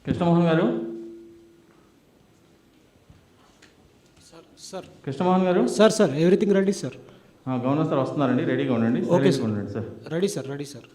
కృష్ణమోహన్ గారు, సార్ కృష్ణమోహన్ గారు, sir everything ready sir. Governor sir వస్తున్నారండి, రెడీగా ఉండండి. ఓకే రెడీగా సార్. ఉండండి sir. Ready sir.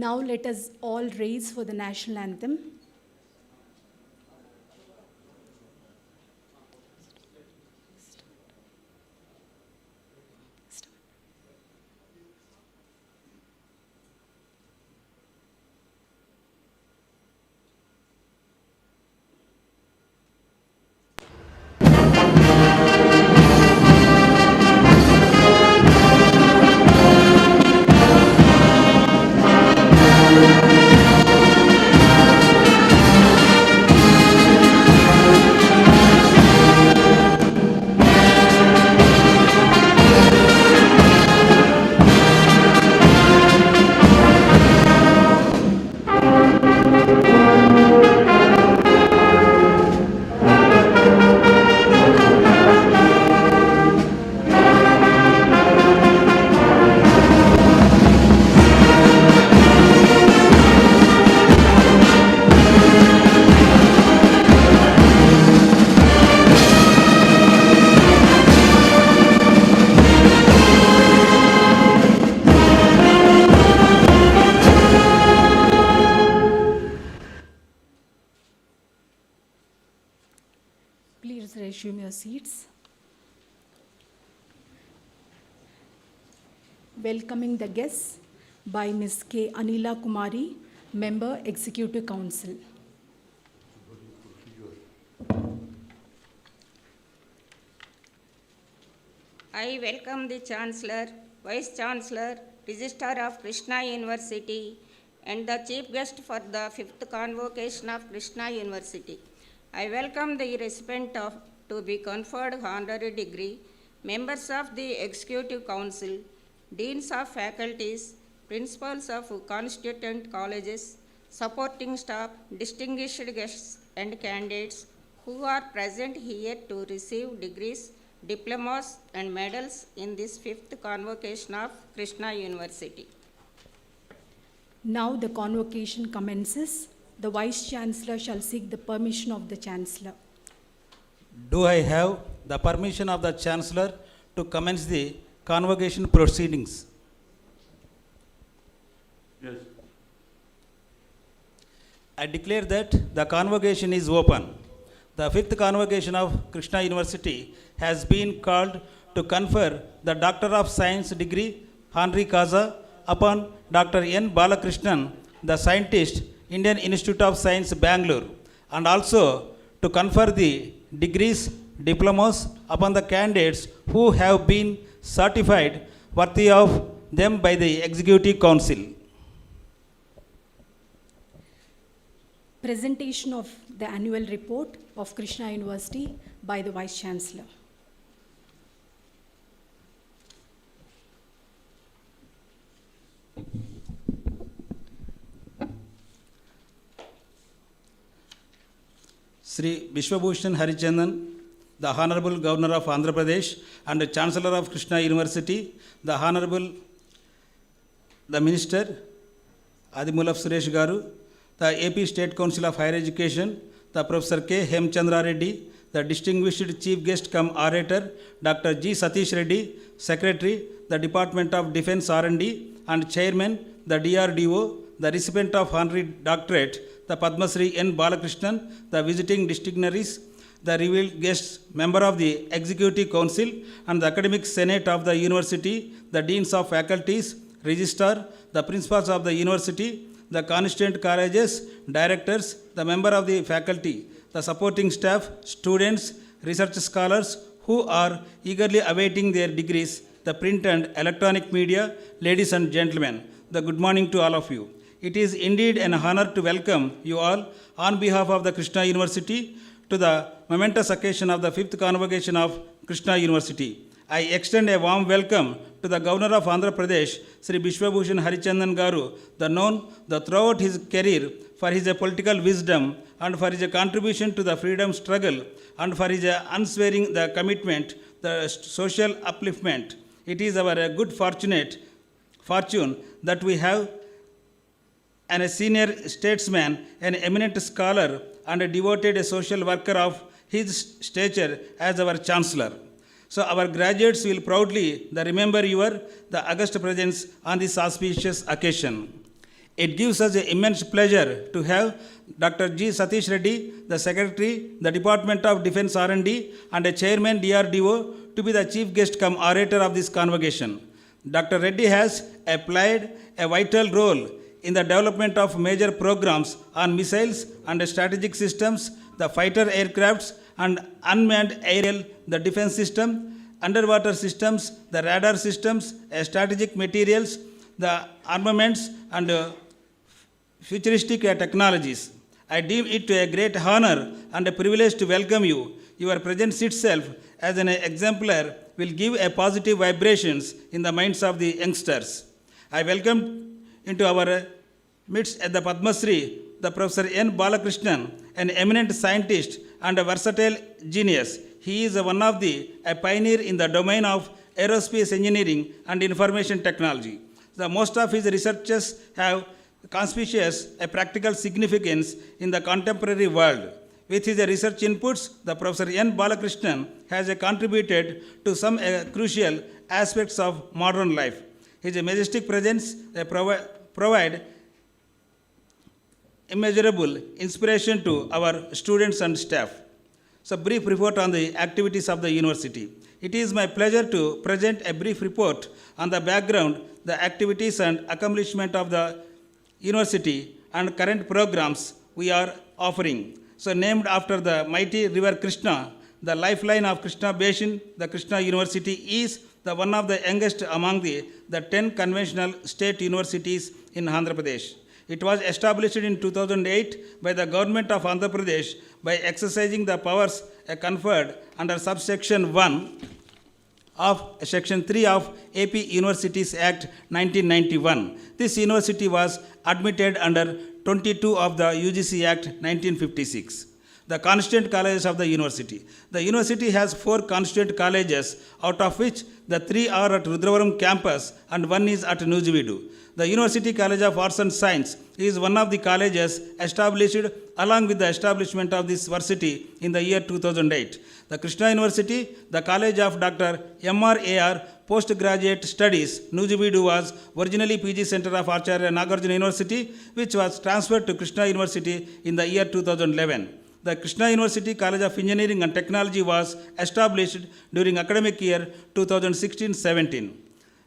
Now let us all raise for the national anthem. Please resume your seats. Welcoming the guests by Ms. K. Anila Kumari, Member, Executive Council. I welcome the Chancellor, Vice Chancellor, Registrar of Krishna University, and the Chief Guest for the 5th Convocation of Krishna University. I welcome the recipient to be conferred honorary degree, members of the Executive Council, Deans of Faculties, Principals of constituent colleges, supporting staff, distinguished guests and candidates who are present here to receive degrees, diplomas and medals in this 5th Convocation of Krishna University. Now the convocation commences. The Vice Chancellor shall seek the permission of the Chancellor. Do I have the permission of the Chancellor to commence the convocation proceedings? Yes. I declare that the convocation is open. The 5th convocation of Krishna University has been called to confer the Doctor of Science degree honorary causa upon Dr. N. Balakrishnan, the scientist, Indian Institute of Science, Bangalore, and also to confer the degrees, diplomas upon the candidates who have been certified worthy of them by the Executive Council. Presentation of the annual report of Krishna University by the Vice Chancellor. Sri Vishwabhushan Harichandan, the Honorable Governor of Andhra Pradesh and the Chancellor of Krishna University, the Honorable the Minister Adimulaf Suresh Garu, the AP State Council of Higher Education, the Professor K. Hemchandra Reddy, the distinguished Chief Guest cum Orator, Dr. G. Satish Reddy, Secretary, the Department of Defense R&D, and Chairman, the DRDO, the recipient of Honorary Doctorate, the Padma Shri N. Balakrishnan, the visiting dignitaries, the revealed guests, member of the Executive Council and the Academic Senate of the University, the Deans of Faculties, Registrar, the Principals of the University, the constituent colleges, directors, the member of the faculty, the supporting staff, students, research scholars who are eagerly awaiting their degrees, the print and electronic media, ladies and gentlemen, the good morning to all of you. It is indeed an honor to welcome you all on behalf of the Krishna University to the momentous occasion of the 5th Convocation of Krishna University. I extend a warm welcome to the Governor of Andhra Pradesh, Sri Vishwabhushan Harichandan Garu, known throughout his career for his political wisdom and for his contribution to the freedom struggle and for his unswearing the commitment, the social upliftment. It is our good fortune that we have a senior statesman, an eminent scholar, and a devoted social worker of his stature as our Chancellor. So our graduates will proudly remember the august presence on this auspicious occasion. It gives us an immense pleasure to have Dr. G. Satish Reddy, the Secretary, the Department of Defense R&D, and a Chairman DRDO to be the Chief Guest cum Orator of this convocation. Dr. Reddy has played a vital role in the development of major programs on missiles and strategic systems, the fighter aircrafts and unmanned aerial, the defense system, underwater systems, the radar systems, strategic materials, the armaments and futuristic technologies. I deem it a great honor and a privilege to welcome you. Your presence itself as an exemplar will give a positive vibrations in the minds of the youngsters. I welcome into our midst at the Padma Shri, the Professor N. Balakrishnan, an eminent scientist and a versatile genius. He is one of a pioneer in the domain of aerospace engineering and information technology. The most of his researches have conspicuous a practical significance in the contemporary world. With his research inputs, the Professor N. Balakrishnan has contributed to some crucial aspects of modern life. His majestic presence provide immeasurable inspiration to our students and staff. So, brief report on the activities of the university. It is my pleasure to present a brief report on the background, the activities and accomplishment of the university and current programs we are offering. So, named after the mighty river Krishna, the lifeline of Krishna Basin, the Krishna University is the one of the youngest among the 10 conventional state universities in Andhra Pradesh. It was established in 2008 by the government of Andhra Pradesh by exercising the powers conferred under subsection 1 of section 3 of AP Universities Act 1991. This university was admitted under 22 of the UGC Act 1956. The constituent colleges of the university. The university has 4 constituent colleges, out of which the 3 are at Rudravaram campus and 1 is at Nujividu. The University College of Arts and Science is one of the colleges established along with the establishment of this varsity in the year 2008. The Krishna University, the College of Dr. M.R.A.R. Postgraduate Studies, Nujividu was originally PG Center of Acharya Nagarjuna University, which was transferred to Krishna University in the year 2011. The Krishna University College of Engineering and Technology was established during academic year 2016-17.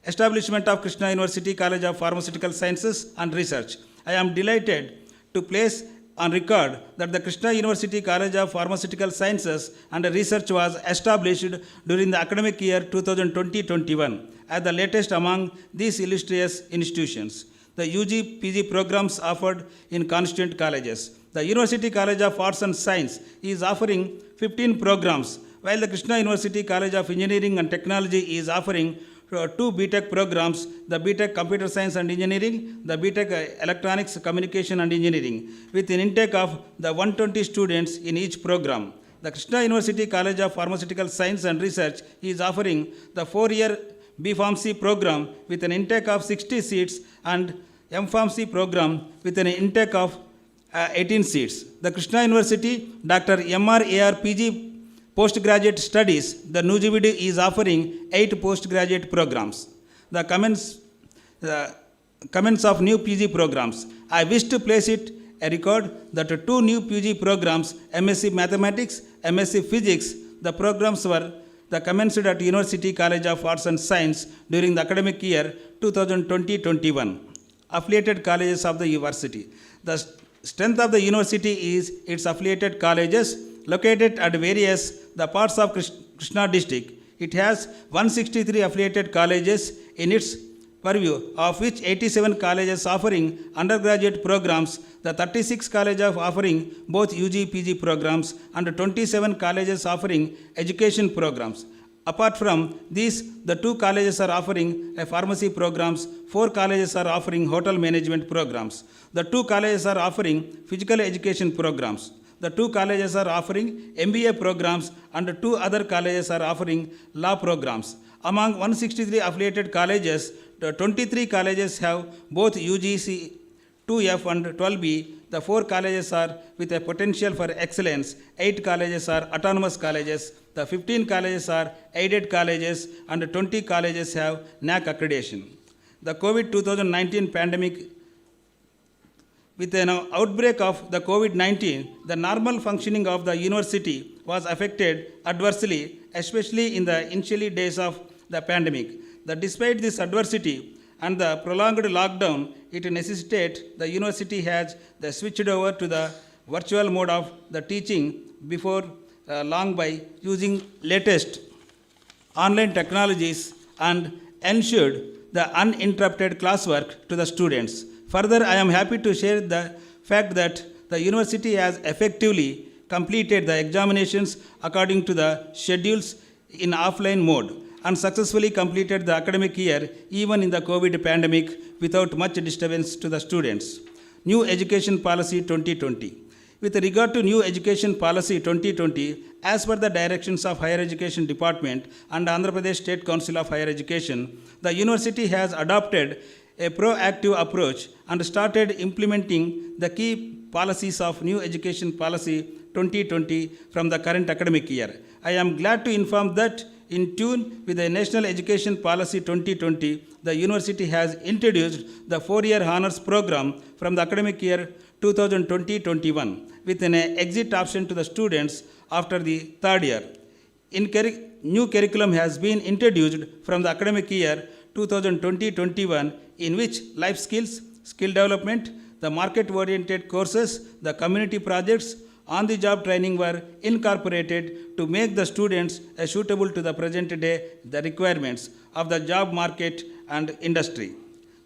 Establishment of Krishna University College of Pharmaceutical Sciences and Research. I am delighted to place on record that the Krishna University College of Pharmaceutical Sciences and Research was established during the academic year 2020-21 as the latest among these illustrious institutions. The UG PG programs offered in constituent colleges. The University College of Arts and Science is offering 15 programs, while the Krishna University College of Engineering and Technology is offering 2 BTech programs, the BTech Computer Science and Engineering, the BTech Electronics Communication and Engineering, with an intake of the 120 students in each program. The Krishna University College of Pharmaceutical Science and Research is offering the 4-year B.Pharmacy program with an intake of 60 seats and M.Pharmacy program with an intake of 18 seats. The Krishna University Dr. M.R.A.R. PG Postgraduate Studies, the Nujibidi is offering 8 postgraduate programs. The comments of new PG programs. I wish to place it a record that 2 new PG programs, MSc Mathematics, MSc Physics, the programs were commenced at University College of Arts and Science during the academic year 2020-21. Affiliated colleges of the university. The strength of the university is its affiliated colleges located at various the parts of Krishna district. It has 163 affiliated colleges in its purview, of which 87 colleges offering undergraduate programs, the 36 colleges offering both UG PG programs, and 27 colleges offering education programs. Apart from these, the 2 colleges are offering a pharmacy programs, 4 colleges are offering hotel management programs. The 2 colleges are offering physical education programs. The 2 colleges are offering MBA programs, and 2 other colleges are offering law programs. Among 163 affiliated colleges, the 23 colleges have both UGC 2F and 12B. The 4 colleges are with a potential for excellence. 8 colleges are autonomous colleges. The 15 colleges are aided colleges, and 20 colleges have NAC accreditation. The COVID-2019 pandemic. With an outbreak of the COVID-19, the normal functioning of the university was affected adversely, especially in the initial days of the pandemic. Despite this adversity and the prolonged lockdown, it necessitated the university has switched over to the virtual mode of the teaching before long by using latest online technologies and ensured the uninterrupted classwork to the students. Further, I am happy to share the fact that the university has effectively completed the examinations according to the schedules in offline mode and successfully completed the academic year even in the COVID pandemic without much disturbance to the students. New Education Policy 2020. With regard to New Education Policy 2020, as per the directions of Higher Education Department and Andhra Pradesh State Council of Higher Education, the university has adopted a proactive approach and started implementing the key policies of New Education Policy 2020 from the current academic year. I am glad to inform that in tune with the National Education Policy 2020, the university has introduced the 4-year honors program from the academic year 2020-21 with an exit option to the students after the 3rd year. New curriculum has been introduced from the academic year 2020-21 in which life skills, skill development, the market-oriented courses, the community projects, on-the-job training were incorporated to make the students suitable to the present day the requirements of the job market and industry.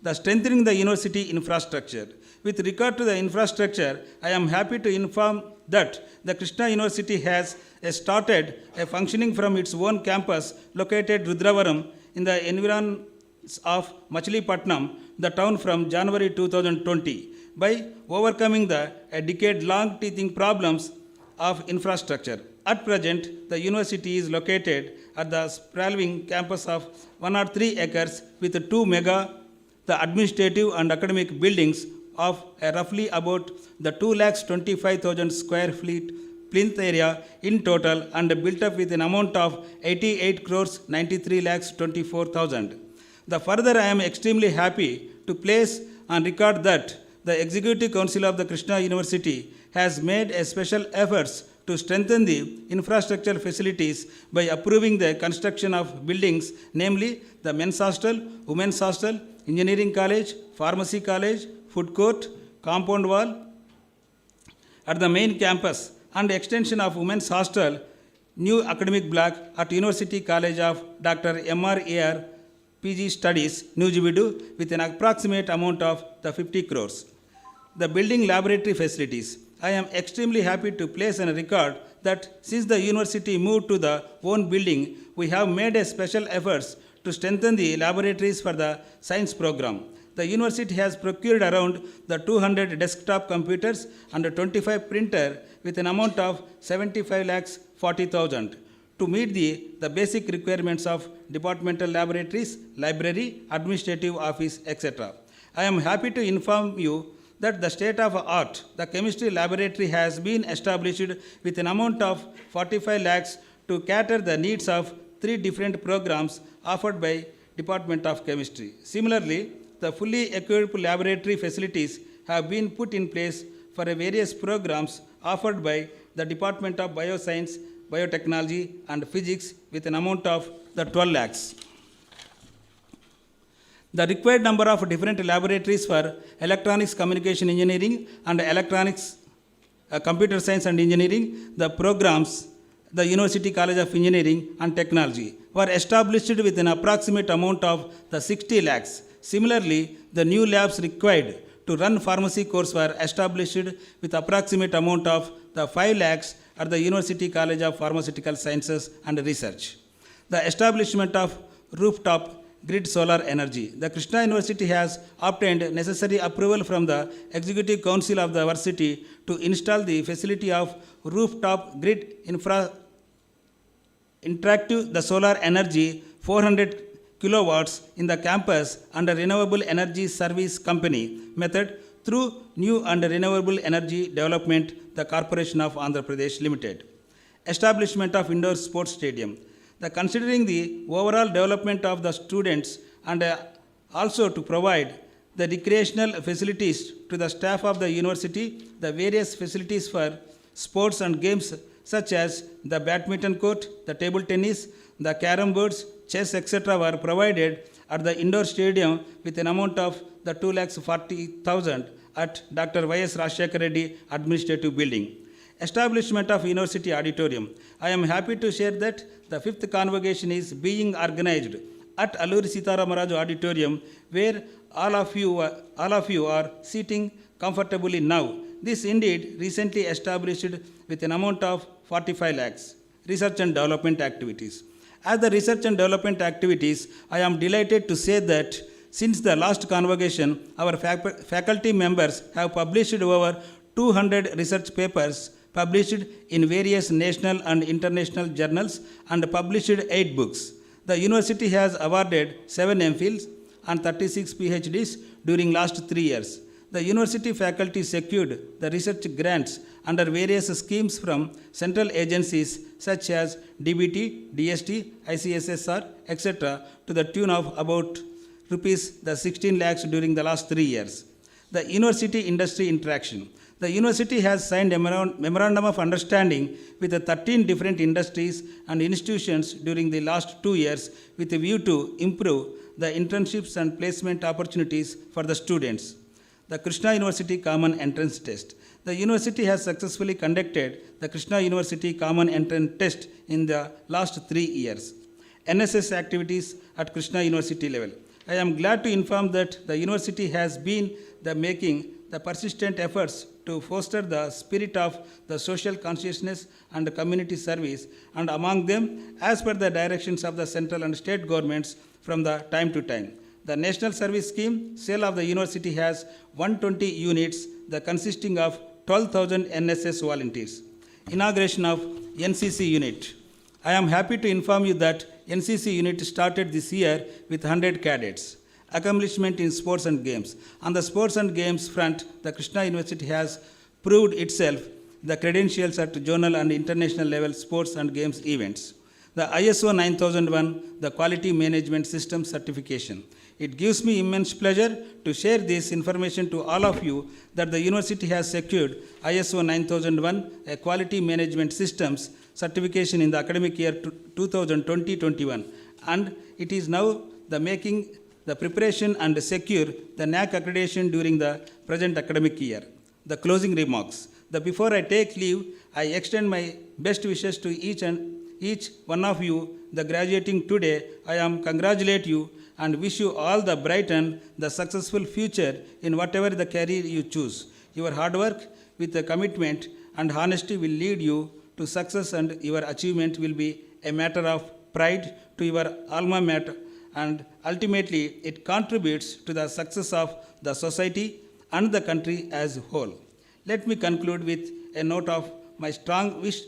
The strengthening the university infrastructure. With regard to the infrastructure, I am happy to inform that the Krishna University has started functioning from its own campus located Rudravaram in the environs of Machilipatnam, the town from January 2020, by overcoming the decade-long teething problems of infrastructure. At present, the university is located at the sprawling campus of 103 acres with 2 mega, the administrative and academic buildings of roughly about the 2,25,000 square feet plinth area in total and built up with an amount of 88 crores 93 lakhs 24,000. The further I am extremely happy to place on record that the Executive Council of the Krishna University has made a special efforts to strengthen the infrastructure facilities by approving the construction of buildings, namely the men's hostel, women's hostel, engineering college, pharmacy college, food court, compound wall, at the main campus and extension of women's hostel, new academic block at University College of Dr. MRAR PG Studies, Nujibidu, with an approximate amount of the 50 crores. The building laboratory facilities. I am extremely happy to place on a record that since the university moved to the own building, we have made a special efforts to strengthen the laboratories for the science program. The university has procured around the 200 desktop computers and a 25 printer with an amount of 75 lakhs 40,000 to meet the basic requirements of departmental laboratories, library, administrative office, etc. I am happy to inform you that the state of art, the chemistry laboratory has been established with an amount of 45 lakhs to cater the needs of 3 different programs offered by Department of Chemistry. Similarly, the fully equipped laboratory facilities have been put in place for various programs offered by the Department of Bioscience, Biotechnology and Physics with an amount of the 12 lakhs. The required number of different laboratories for electronics communication engineering and electronics computer science and engineering, the programs, the University College of Engineering and Technology were established with an approximate amount of the 60 lakhs. Similarly, the new labs required to run pharmacy course were established with approximate amount of the 5 lakhs at the University College of Pharmaceutical Sciences and Research. The establishment of rooftop grid solar energy. The Krishna University has obtained necessary approval from the Executive Council of the University to install the facility of rooftop grid interactive the solar energy 400 kilowatts in the campus under renewable energy service company method through New and Renewable Energy Development, the Corporation of Andhra Pradesh Limited. Establishment of indoor sports stadium. Considering the overall development of the students and also to provide the recreational facilities to the staff of the university, the various facilities for sports and games such as the badminton court, the table tennis, the carom boards, chess, etc. were provided at the indoor stadium with an amount of the 2,40,000 at Dr. Y.S. Rajshekar Reddy Administrative Building. Establishment of University Auditorium. I am happy to share that the 5th convocation is being organized at Alluri Sita Ramaraju Auditorium, where all of you are sitting comfortably now. This indeed recently established with an amount of 45 lakhs. Research and development activities. As the research and development activities, I am delighted to say that since the last convocation, our faculty members have published over 200 research papers published in various national and international journals and published 8 books. The university has awarded 7 MPhils and 36 PhDs during last 3 years. The university faculty secured the research grants under various schemes from central agencies such as DBT, DST, ICSSR, etc. to the tune of about rupees 16 lakhs during the last 3 years. The university industry interaction. The university has signed a memorandum of understanding with the 13 different industries and institutions during the last 2 years with a view to improve the internships and placement opportunities for the students. The Krishna University Common Entrance Test. The university has successfully conducted the Krishna University Common Entrance Test in the last 3 years. NSS activities at Krishna University level. I am glad to inform that the university has been making the persistent efforts to foster the spirit of the social consciousness and community service, and among them, as per the directions of the central and state governments from the time to time. The National Service Scheme, cell of the university has 120 units, consisting of 12,000 NSS volunteers. Inauguration of NCC unit. I am happy to inform you that NCC unit started this year with 100 cadets. Accomplishment in sports and games. On the sports and games front, the Krishna University has proved itself the credentials at zonal and international level sports and games events. The ISO 9001, the Quality Management System certification. It gives me immense pleasure to share this information to all of you that the university has secured ISO 9001, a Quality Management Systems certification in the academic year 2020-21, and it is now making the preparation and secure the NAAC accreditation during the present academic year. The closing remarks. Before I take leave, I extend my best wishes to each one of you, the graduating today. I am congratulate you and wish you all the bright and the successful future in whatever the career you choose. Your hard work with the commitment and honesty will lead you to success, and your achievement will be a matter of pride to your alma mater, and ultimately it contributes to the success of the society and the country as a whole. Let me conclude with a note of my strong wish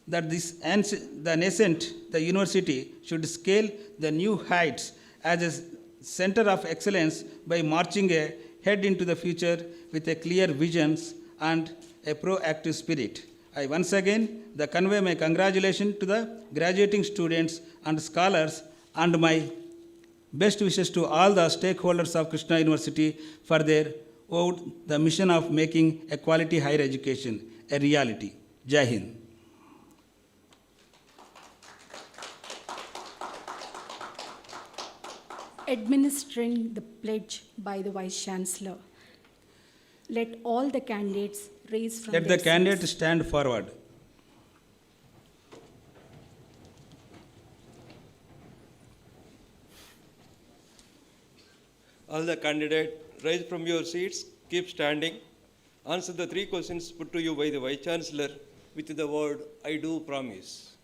that the nascent, the university should scale the new heights as a center of excellence by marching ahead into the future with a clear visions and a proactive spirit. I once again convey my congratulations to the graduating students and scholars, and my best wishes to all the stakeholders of Krishna University for their the mission of making a quality higher education a reality. Jai Hind. Administering the pledge by the Vice Chancellor. Let all the candidates raise from Let their the candidate seats. stand forward. All the candidates, rise from your seats, keep standing. Answer the three questions put to you by the Vice Chancellor with the word, I do promise.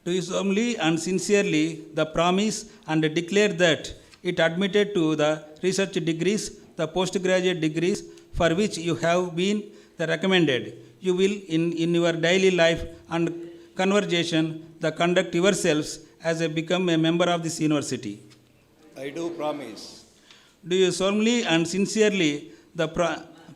Do you solemnly and sincerely the promise and declare that it admitted to the research degrees, the postgraduate degrees for which you have been the recommended, you will in your daily life and conversation the conduct yourselves as become a member of this university? I do promise. Do you solemnly and sincerely the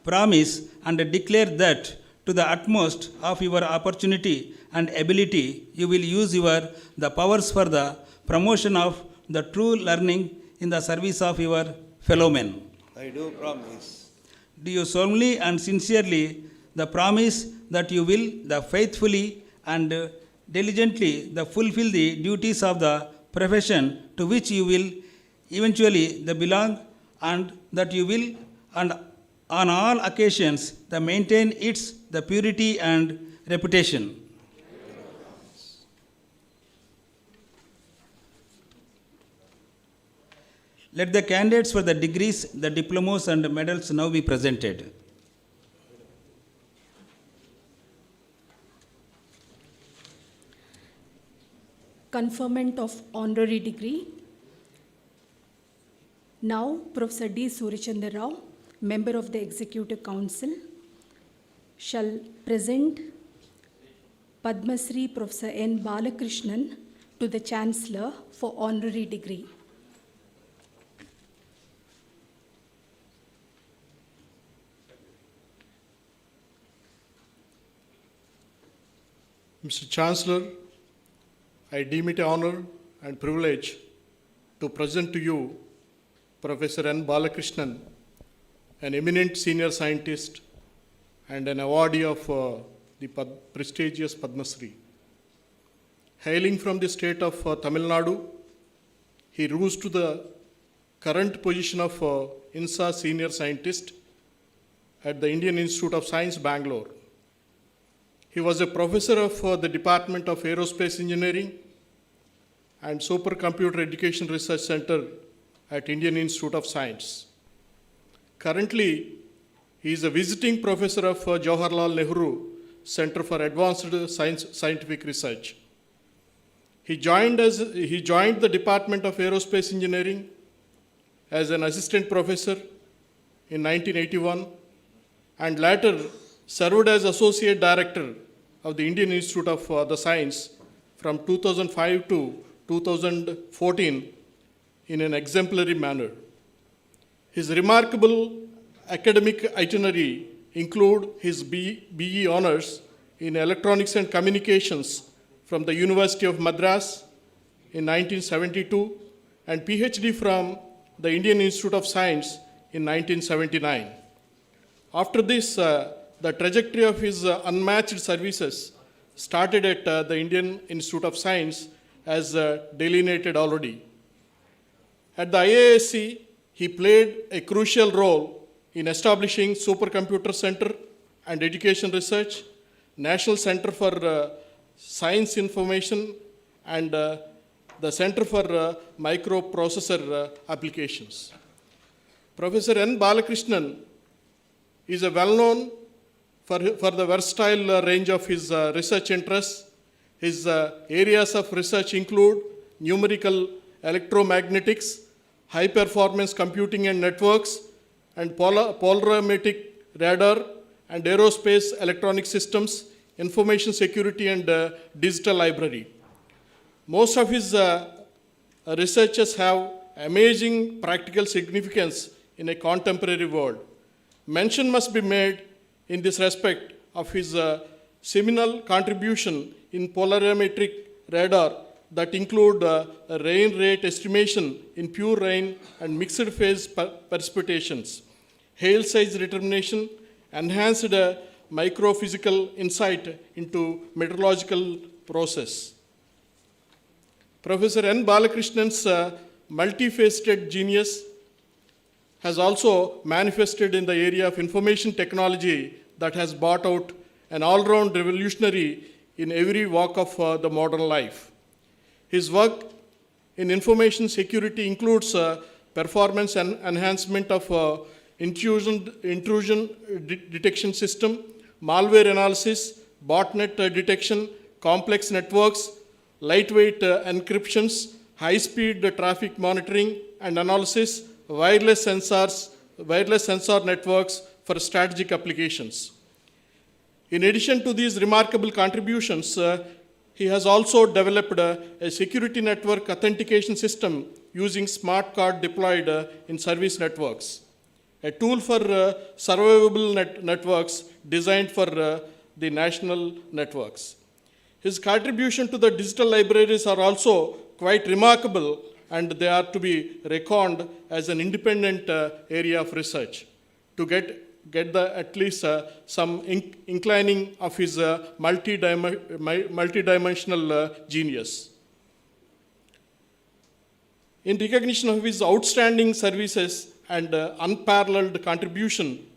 promise and declare that to the utmost of your opportunity and ability you will use the powers for the promotion of the true learning in the service of your fellow men? I do promise. Do you solemnly and sincerely the promise that you will the faithfully and diligently the fulfill the duties of the profession to which you will eventually the belong, and that you will and on all occasions the maintain its the purity and reputation? Let the candidates for the degrees, the diplomas and medals now be presented. Conferment of honorary degree. Now, Professor D. Surichandra Rao, member of the Executive Council, shall present Padma Shri Professor N. Balakrishnan to the Chancellor for honorary degree. Mr. Chancellor, I deem it an honor and privilege to present to you Professor N. Balakrishnan, an eminent senior scientist and an awardee of the prestigious Padma Shri. Hailing from the state of Tamil Nadu, he rose to the current position of INSA senior scientist at the Indian Institute of Science, Bangalore. He was a professor of the Department of Aerospace Engineering and Supercomputer Education Research Center at Indian Institute of Science. Currently, he is a visiting professor of Jawaharlal Nehru Center for Advanced Scientific Research. He joined the Department of Aerospace Engineering as an assistant professor in 1981 and later served as associate director of the Indian Institute of the Science from 2005 to 2014 in an exemplary manner. His remarkable academic itinerary include his BE honors in Electronics and Communications from the University of Madras in 1972 and PhD from the Indian Institute of Science in 1979. After this, the trajectory of his unmatched services started at the Indian Institute of Science as delineated already. At the IISc, he played a crucial role in establishing Supercomputer Center and Education Research, National Center for Science Information, and the Center for Microprocessor Applications. Professor N. Balakrishnan is a well-known for the versatile range of his research interests. His areas of research include numerical electromagnetics, high-performance computing and networks, and polarimetric radar and aerospace electronic systems, information security, and digital library. Most of his researches have amazing practical significance in a contemporary world. Mention must be made in this respect of his seminal contribution in polarimetric radar that include rain rate estimation in pure rain and mixed phase precipitations, hail size determination, enhanced microphysical insight into meteorological process. Professor N. Balakrishnan's multifaceted genius has also manifested in the area of information technology that has brought out an all-round revolutionary in every walk of the modern life. His work in information security includes performance and enhancement of intrusion detection system, malware analysis, botnet detection, complex networks, lightweight encryptions, high-speed traffic monitoring and analysis, wireless sensor networks for strategic applications. In addition to these remarkable contributions, he has also developed a security network authentication system using smart card deployed in service networks, a tool for survivable networks designed for the national networks. His contribution to the digital libraries are also quite remarkable, and they are to be reckoned as an independent area of research to get at least some inclining of his multidimensional genius. In recognition of his outstanding services and unparalleled contribution,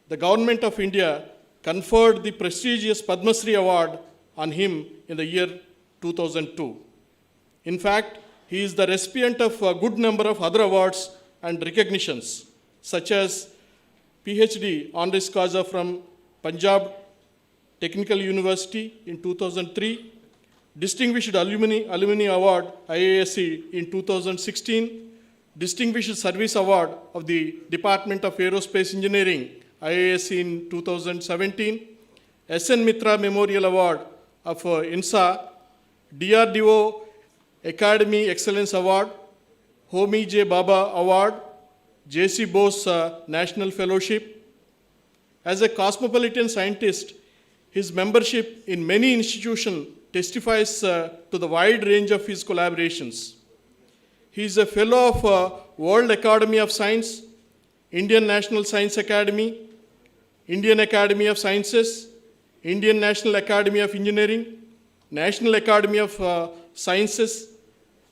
the Government of India conferred the prestigious Padma Shri Award on him in the year 2002. In fact, he is the recipient of a good number of other awards and recognitions, such as PhD honoris causa from Punjab Technical University in 2003, Distinguished Alumni Award IASC in 2016, Distinguished Service Award of the Department of Aerospace Engineering IASC in 2017, SN Mitra Memorial Award of INSA, DRDO Academy Excellence Award, Homi J. Baba Award, J.C. Bose National Fellowship. As a cosmopolitan scientist, his membership in many institutions testifies to the wide range of his collaborations. He is a fellow of World Academy of Science, Indian National Science Academy, Indian Academy of Sciences, Indian National Academy of Engineering, National Academy of Sciences,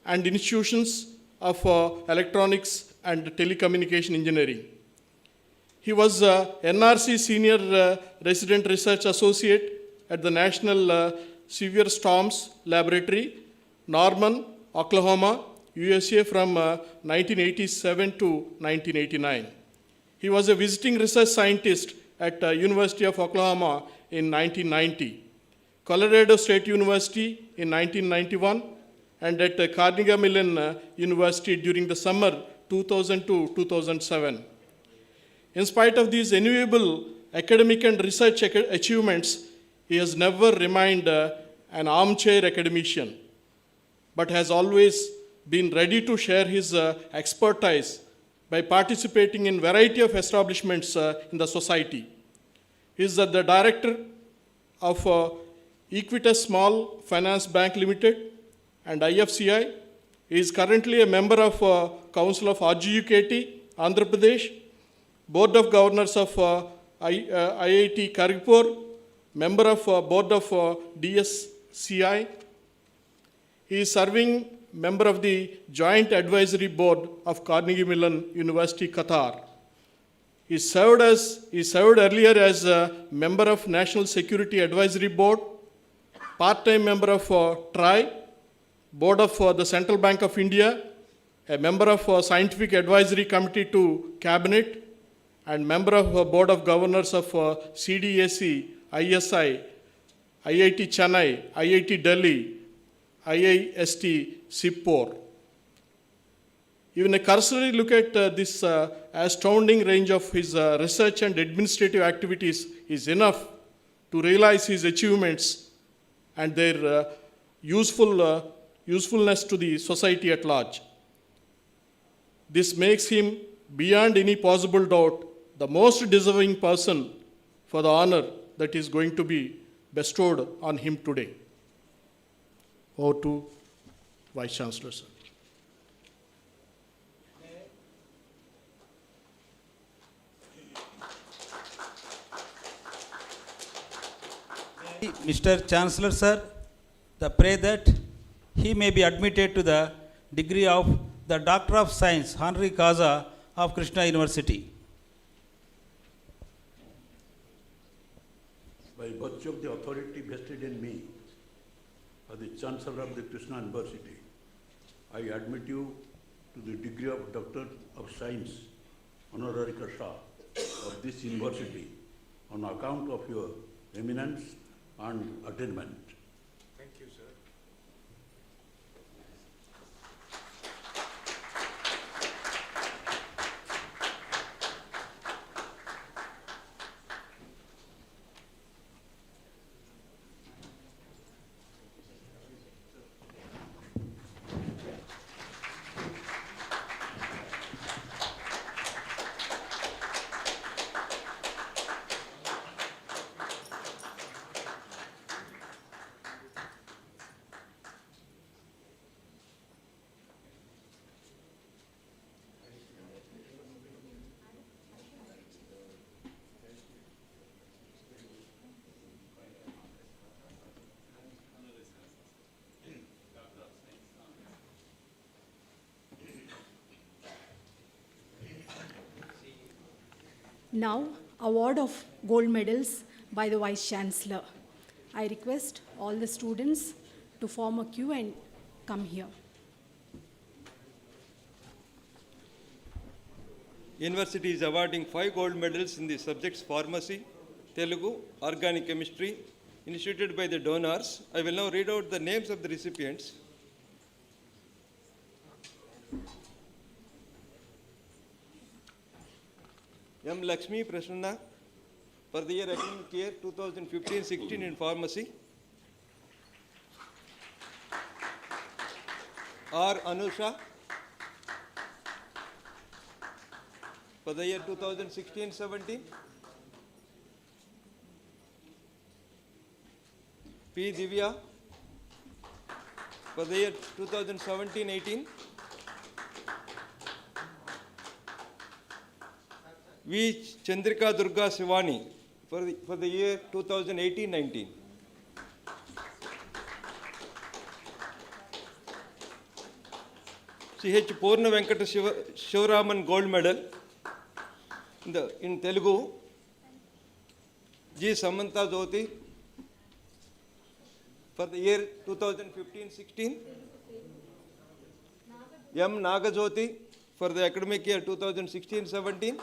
and institutions of electronics and telecommunication engineering. He was NRC Senior Resident Research Associate at the National Severe Storms Laboratory, Norman, Oklahoma, USA from 1987 to 1989. He was a visiting research scientist at University of Oklahoma in 1990, Colorado State University in 1991, and at Carnegie Mellon University during the summer 2002-2007. In spite of these enviable academic and research achievements, he has never remained an armchair academician, but has always been ready to share his expertise by participating in variety of establishments in the society. He is the director of Equitas Small Finance Bank Limited and IFCI. He is currently a member of Council of RGUKT, Andhra Pradesh, Board of Governors of IIT Kharagpur, member of Board of DSCI. He is serving member of the Joint Advisory Board of Carnegie Mellon University, Qatar. He served earlier as a member of National Security Advisory Board, part-time member of TRI, Board of the Central Bank of India, a member of Scientific Advisory Committee to Cabinet, and member of Board of Governors of CDAC, ISI, IIT Chennai, IIT Delhi, IIST Singapore. Even a cursory look at this astounding range of his research and administrative activities is enough to realize his achievements and their usefulness to the society at large. This makes him, beyond any possible doubt, the most deserving person for the honor that is going to be bestowed on him today. Over to Vice Chancellor, sir. Mr. Chancellor, sir, the pray that he may be admitted to the degree of the Doctor of Science, Honorary Causa of Krishna University. By virtue of the authority vested in me as the Chancellor of the Krishna University, I admit you to the degree of Doctor of Science, Honorary Causa of this university on account of your eminence and attainment. Thank you, sir. Now, award of gold medals by the Vice Chancellor. I request all the students to form a queue and come here. University is awarding 5 gold medals in the subjects Pharmacy, Telugu, Organic Chemistry, instituted by the donors. I will now read out the names of the recipients. M. Lakshmi Prasanna for the academic year 2015-16 in Pharmacy. R. Anusha for the year 2016-17. P. Divya for the year 2017-18. V. Chandrika Durga Sivani for the year 2018-19. C.H. Purna Venkata Shivaraman Gold Medal in Telugu. G. Samantha Jyoti for the year 2015-16. M. Nagajyoti for the academic year 2016-17.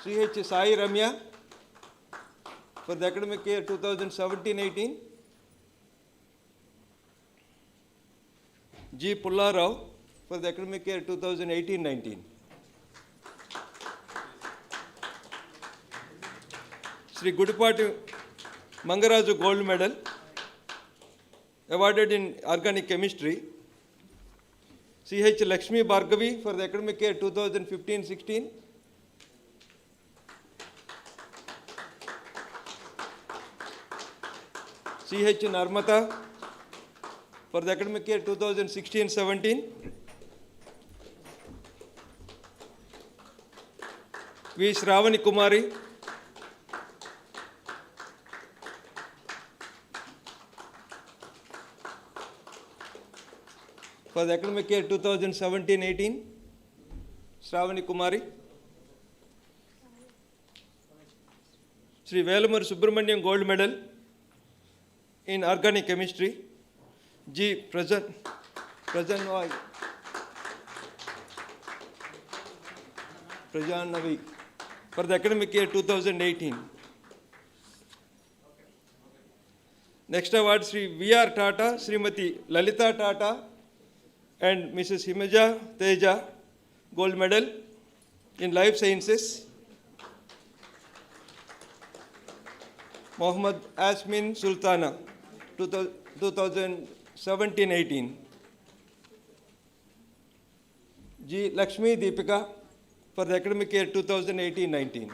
C.H. Sai Ramya for the academic year 2017-18. G. Pullarao for the academic year 2018-19. Sri Gudipati Mangaraju Gold Medal awarded in Organic Chemistry. C.H. Lakshmi Bhargavi for the academic year 2015-16. C.H. Narmata for the academic year 2016-17. V. Shravani Kumari for the academic year 2017-18. Shravani Kumari. Sri Velamur Subramanian Gold Medal in Organic Chemistry. G. Prajannavi for the academic year 2018. Next award, Sri V.R. Tata, Srimati Lalita Tata and Mrs. Himaja Teja, Gold Medal in Life Sciences. Mohammad Asmin Sultana, 2017-18. G. Lakshmi Deepika for the academic year 2018-19.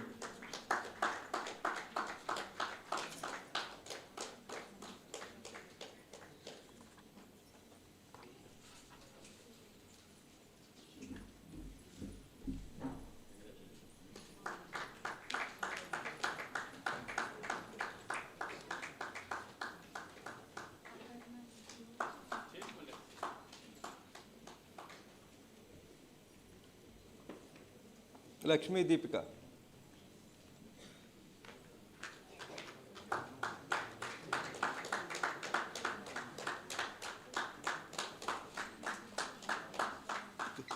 Lakshmi Deepika.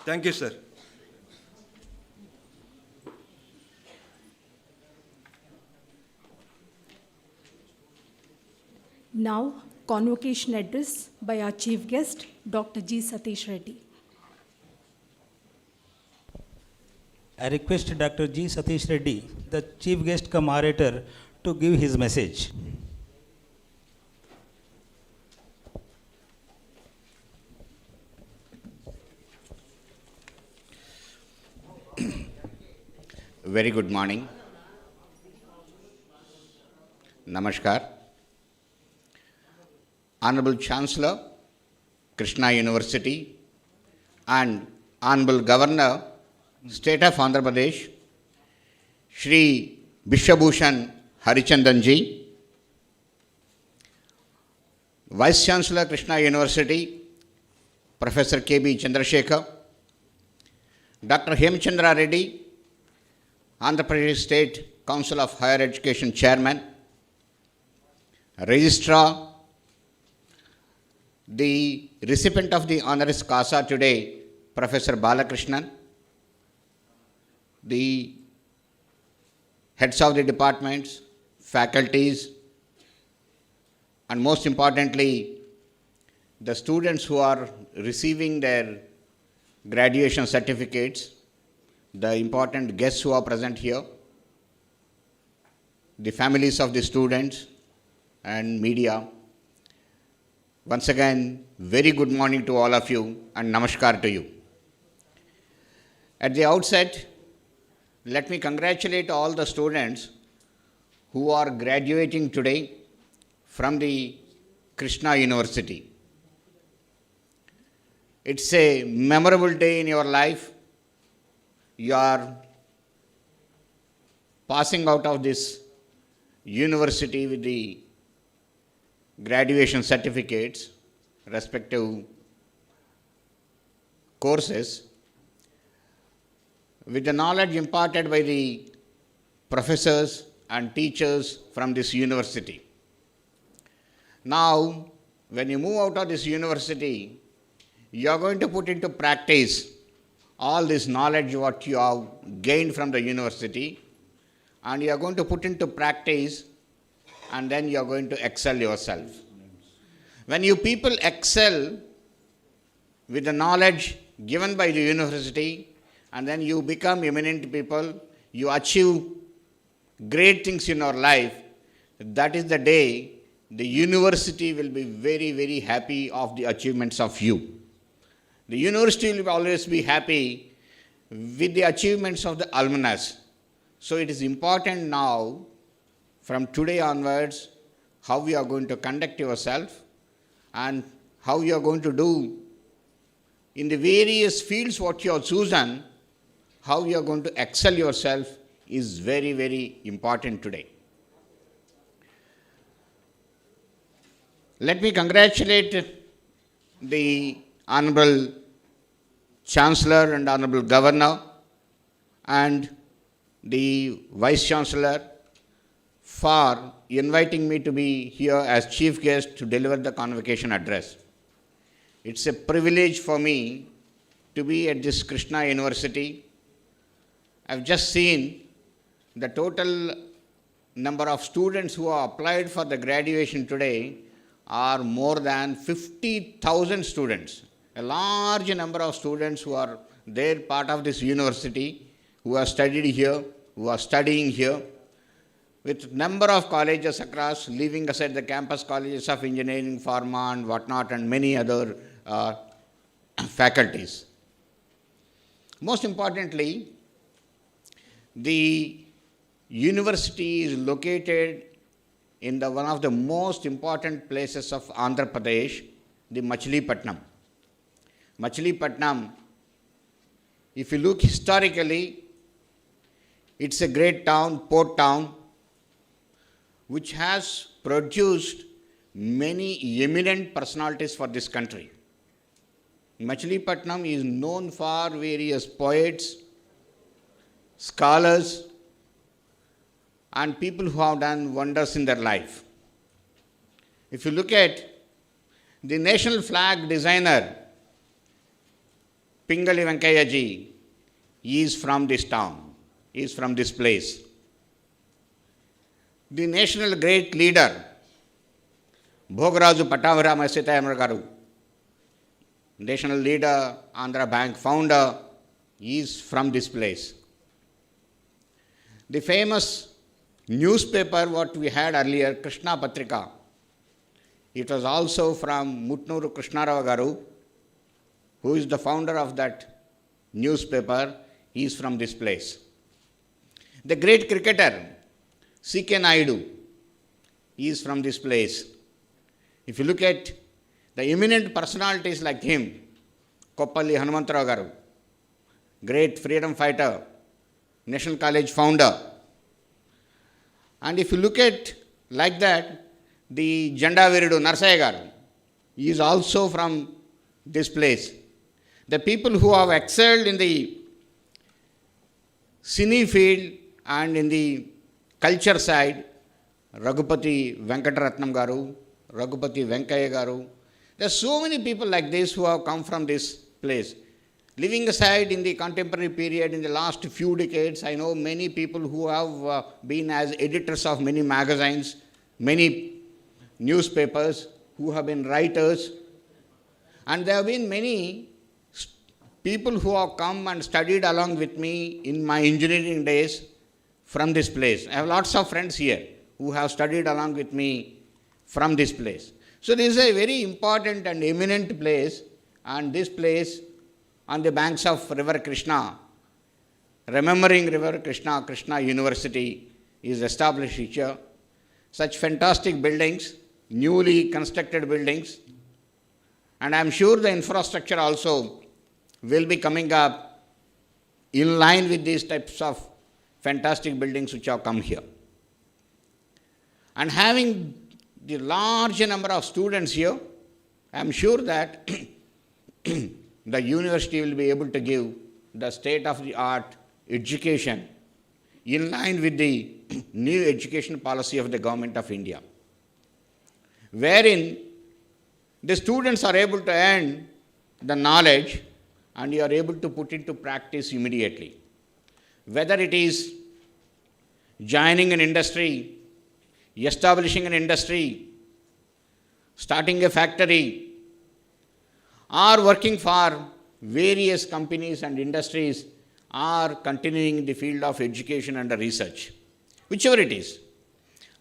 Thank you, sir. Now, convocation address by our chief guest, Dr. G. Satish Reddy. I request Dr. G. Satish Reddy, the chief guest cum orator, to give his message. Very good morning. Namaskar. Honorable Chancellor, Krishna University, and Honorable Governor, State of Andhra Pradesh, Shri Bishwabhushan Harichandan ji, Vice Chancellor, Krishna University, Professor K.B. Chandrasekhar, Dr. Hemchandra Reddy, Andhra Pradesh State Council of Higher Education Chairman, Registrar, the recipient of the honoris causa today, Professor Balakrishnan, the heads of the departments, faculties, and most importantly, the students who are receiving their graduation certificates, the important guests who are present here, the families of the students and media. Once again, very good morning to all of you and namaskar to you. At the outset, let me congratulate all the students who are graduating today from the Krishna University. It's a memorable day in your life. You are passing out of this university with the graduation certificates, respective courses, with the knowledge imparted by the professors and teachers from this university. Now, when you move out of this university, you are going to put into practice all this knowledge what you have gained from the university, and you are going to put into practice, and then you are going to excel yourself. When you people excel with the knowledge given by the university, and then you become eminent people, you achieve great things in your life, that is the day the university will be very, very happy of the achievements of you. The university will always be happy with the achievements of the alumnus. So it is important now, from today onwards, how we are going to conduct yourself and how you are going to do in the various fields what you have chosen, how you are going to excel yourself is very, very important today. Let me congratulate the Honorable Chancellor and Honorable Governor and the Vice Chancellor for inviting me to be here as chief guest to deliver the convocation address. It's a privilege for me to be at this Krishna University. I've just seen the total number of students who have applied for the graduation today are more than 50,000 students. A large number of students who are there part of this university, who have studied here, who are studying here, with number of colleges across, leaving aside the campus colleges of engineering, pharma and whatnot, and many other faculties. Most importantly, the university is located in one of the most important places of Andhra Pradesh, the Machilipatnam. Machilipatnam, if you look historically, it's a great town, port town, which has produced many eminent personalities for this country. Machilipatnam is known for various poets, scholars, and people who have done wonders in their life. If you look at the national flag designer, Pingali Venkaiah ji, is from this town, is from this place. The national great leader, Bhogaraju Pattavaramu Sitayamara Garu, national leader, Andhra Bank founder, is from this place. The famous newspaper what we had earlier, Krishna Patrika, it was also from Mutnuru Krishnarao Garu, who is the founder of that newspaper. He is from this place. The great cricketer, C.K. Naidu, he is from this place. If you look at the eminent personalities like him, Koppalli Hanumantarao Garu, great freedom fighter, National College founder. And if you look at like that, the Janda Viridu Narsaya Garu, he is also from this place. The people who have excelled in the cine field and in the culture side, Raghupati Venkataratnam Garu, Raghupati Venkaiah Garu. There are so many people like this who have come from this place. Living aside in the contemporary period, in the last few decades, I know many people who have been as editors of many magazines, many newspapers, who have been writers. And there have been many people who have come and studied along with me in my engineering days from this place. I have lots of friends here who have studied along with me from this place. So this is a very important and eminent place, and this place on the banks of River Krishna, remembering River Krishna, Krishna University is established here. Such fantastic buildings, newly constructed buildings, and I am sure the infrastructure also will be coming up in line with these types of fantastic buildings which have come here. And having the large number of students here, I am sure that the university will be able to give the state-of-the-art education in line with the new education policy of the Government of India, wherein the students are able to earn the knowledge and you are able to put into practice immediately. Whether it is joining an industry, establishing an industry, starting a factory, or working for various companies and industries, or continuing in the field of education and research, whichever it is.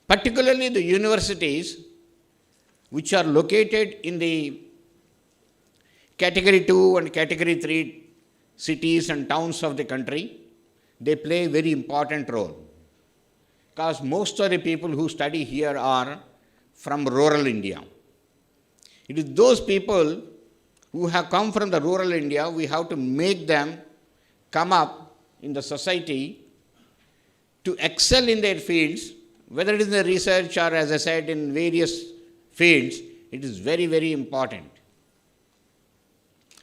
Particularly the universities which are located in the Category 2 and Category 3 cities and towns of the country, they play a very important role. Because most of the people who study here are from rural India. It is those people who have come from the rural India, we have to make them come up in the society to excel in their fields, whether it is in the research or, as I said, in various fields. It is very, very important.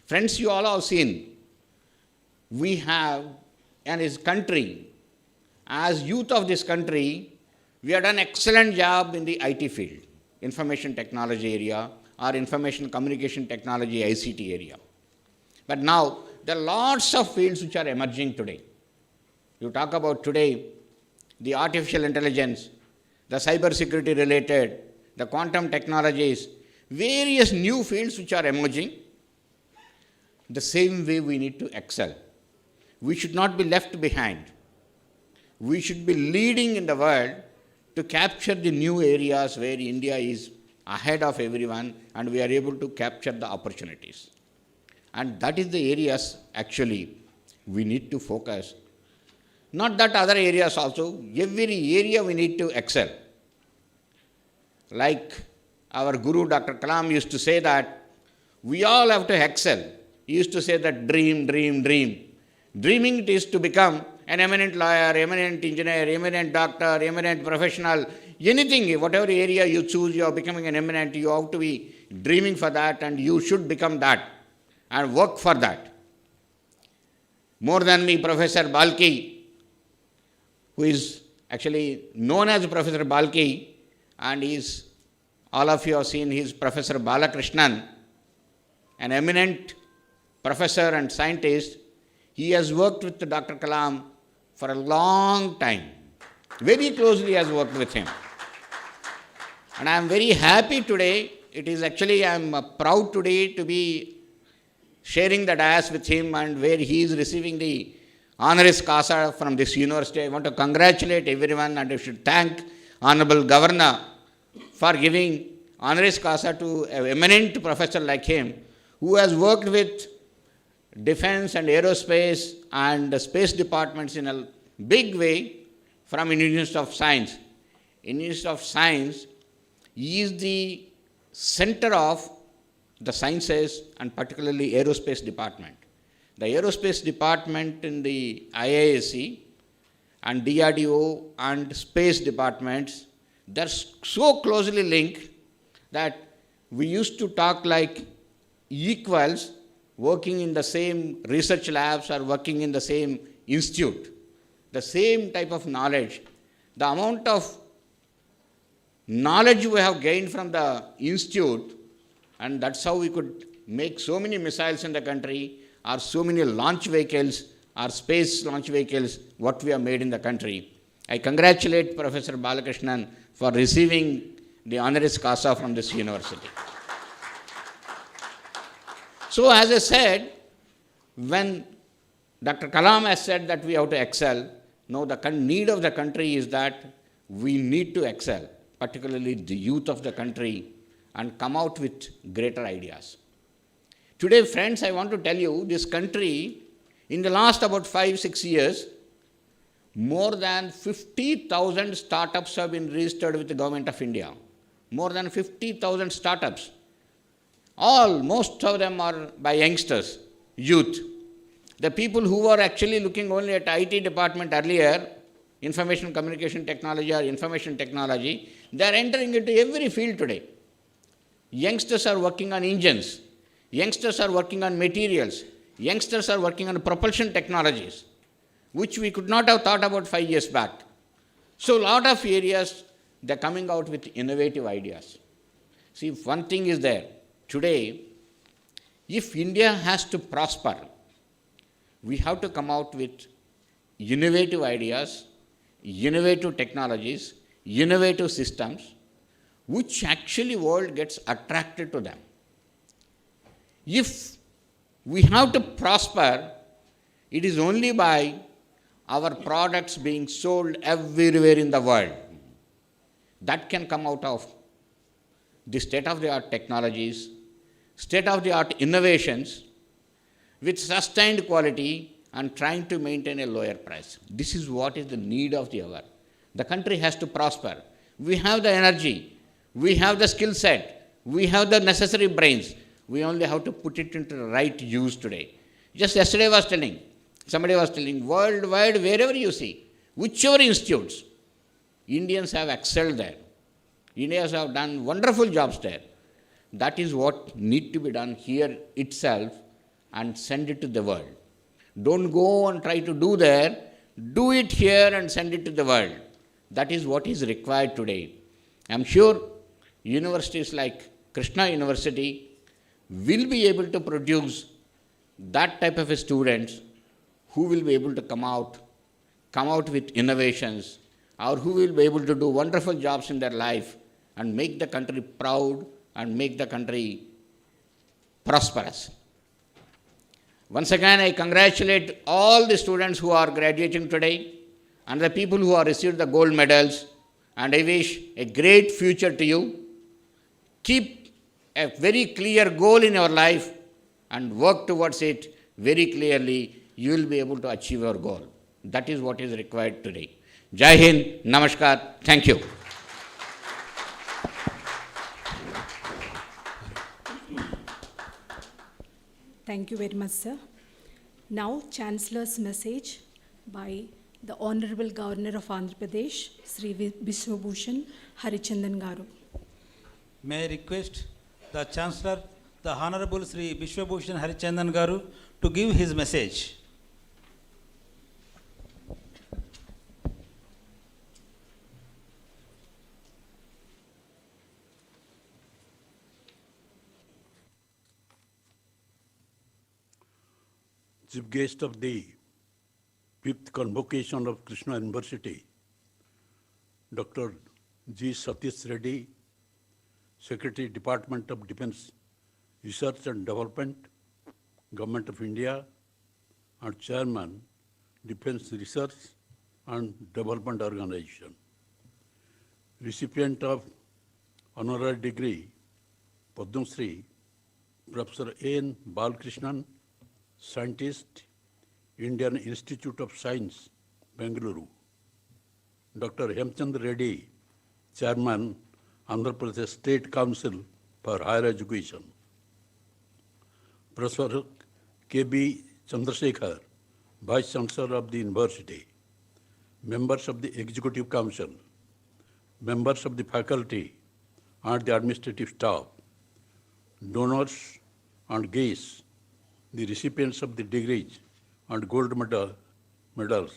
Friends, you all have seen, we have and his country, as youth of this country, we have done excellent job in the IT field, information technology area or information communication technology ICT area. But now there are lots of fields which are emerging today. You talk about today the artificial intelligence, the cyber security related, the quantum technologies, various new fields which are emerging. The same way we need to excel. We should not be left behind. We should be leading in the world to capture the new areas where India is ahead of everyone and we are able to capture the opportunities. And that is the areas actually we need to focus. Not that other areas also, every area we need to excel. Like our Guru Dr. Kalam used to say that we all have to excel. He used to say that dream, dream, dream. Dreaming it is to become an eminent lawyer, eminent engineer, eminent doctor, eminent professional, anything, whatever area you choose, you are becoming an eminent, you have to be dreaming for that and you should become that and work for that. More than me, Professor Balki, who is actually known as Professor Balki, and all of you have seen his Professor Balakrishnan, an eminent professor and scientist. He has worked with Dr. Kalam for a long time. Very closely has worked with him. And I am very happy today. It is actually, I am proud today to be sharing the dais with him and where he is receiving the honoris causa from this university. I want to congratulate everyone and I should thank Honorable Governor for giving honoris causa to an eminent professor like him who has worked with defense and aerospace and space departments in a big way from Indian Institute of Science. Indian Institute of Science is the center of the sciences and particularly aerospace department. The aerospace department in the IISc and DRDO and space departments, they're so closely linked that we used to talk like equals working in the same research labs or working in the same institute. The same type of knowledge. The amount of knowledge we have gained from the institute, and that's how we could make so many missiles in the country, or so many launch vehicles, or space launch vehicles, what we have made in the country. I congratulate Professor Balakrishnan for receiving the honoris causa from this university. So as I said, when Dr. Kalam has said that we have to excel, now the need of the country is that we need to excel, particularly the youth of the country, and come out with greater ideas. Today, friends, I want to tell you, this country, in the last about 5-6 years, more than 50,000 startups have been registered with the Government of India. More than 50,000 startups. Most of them are by youngsters, youth. The people who were actually looking only at IT department earlier, information communication technology or information technology, they are entering into every field today. Youngsters are working on engines. Youngsters are working on materials. Youngsters are working on propulsion technologies, which we could not have thought about 5 years back. So a lot of areas, they're coming out with innovative ideas. See, one thing is there. Today, if India has to prosper, we have to come out with innovative ideas, innovative technologies, innovative systems, which actually world gets attracted to them. If we have to prosper, it is only by our products being sold everywhere in the world. That can come out of the state-of-the-art technologies, state-of-the-art innovations with sustained quality and trying to maintain a lower price. This is what is the need of the hour. The country has to prosper. We have the energy, we have the skill set, we have the necessary brains. We only have to put it into the right use today. Just yesterday somebody was telling, worldwide, wherever you see, whichever institutes, Indians have excelled there. Indians have done wonderful jobs there. That is what need to be done here itself and send it to the world. Don't go and try to do there. Do it here and send it to the world. That is what is required today. I am sure universities like Krishna University will be able to produce that type of students who will be able to come out with innovations, or who will be able to do wonderful jobs in their life and make the country proud and make the country prosperous. Once again, I congratulate all the students who are graduating today and the people who have received the gold medals, and I wish a great future to you. Keep a very clear goal in your life and work towards it very clearly. You will be able to achieve your goal. That is what is required today. Jai Hind, Namaskar, thank you. Thank you very much, sir. Now, Chancellor's message by the Honorable Governor of Andhra Pradesh, Sri Biswabhushan Harichandan Garu. May I request the Chancellor, the Honorable Sri Biswabhushan Harichandan Garu, to give his message. Chief guest of the 5th convocation of Krishna University, Dr. G. Satish Reddy, Secretary, Department of Defense Research and Development, Government of India, and Chairman, Defense Research and Development Organization. Recipient of honorary degree, Padma Shri, Professor N. Balakrishnan, Scientist, Indian Institute of Science, Bengaluru. Dr. Hemchandra Reddy, Chairman, Andhra Pradesh State Council for Higher Education. Professor K.B. Chandrasekhar, Vice Chancellor of the University. Members of the Executive Council, members of the faculty and the administrative staff, donors and guests, the recipients of the degrees and gold medals,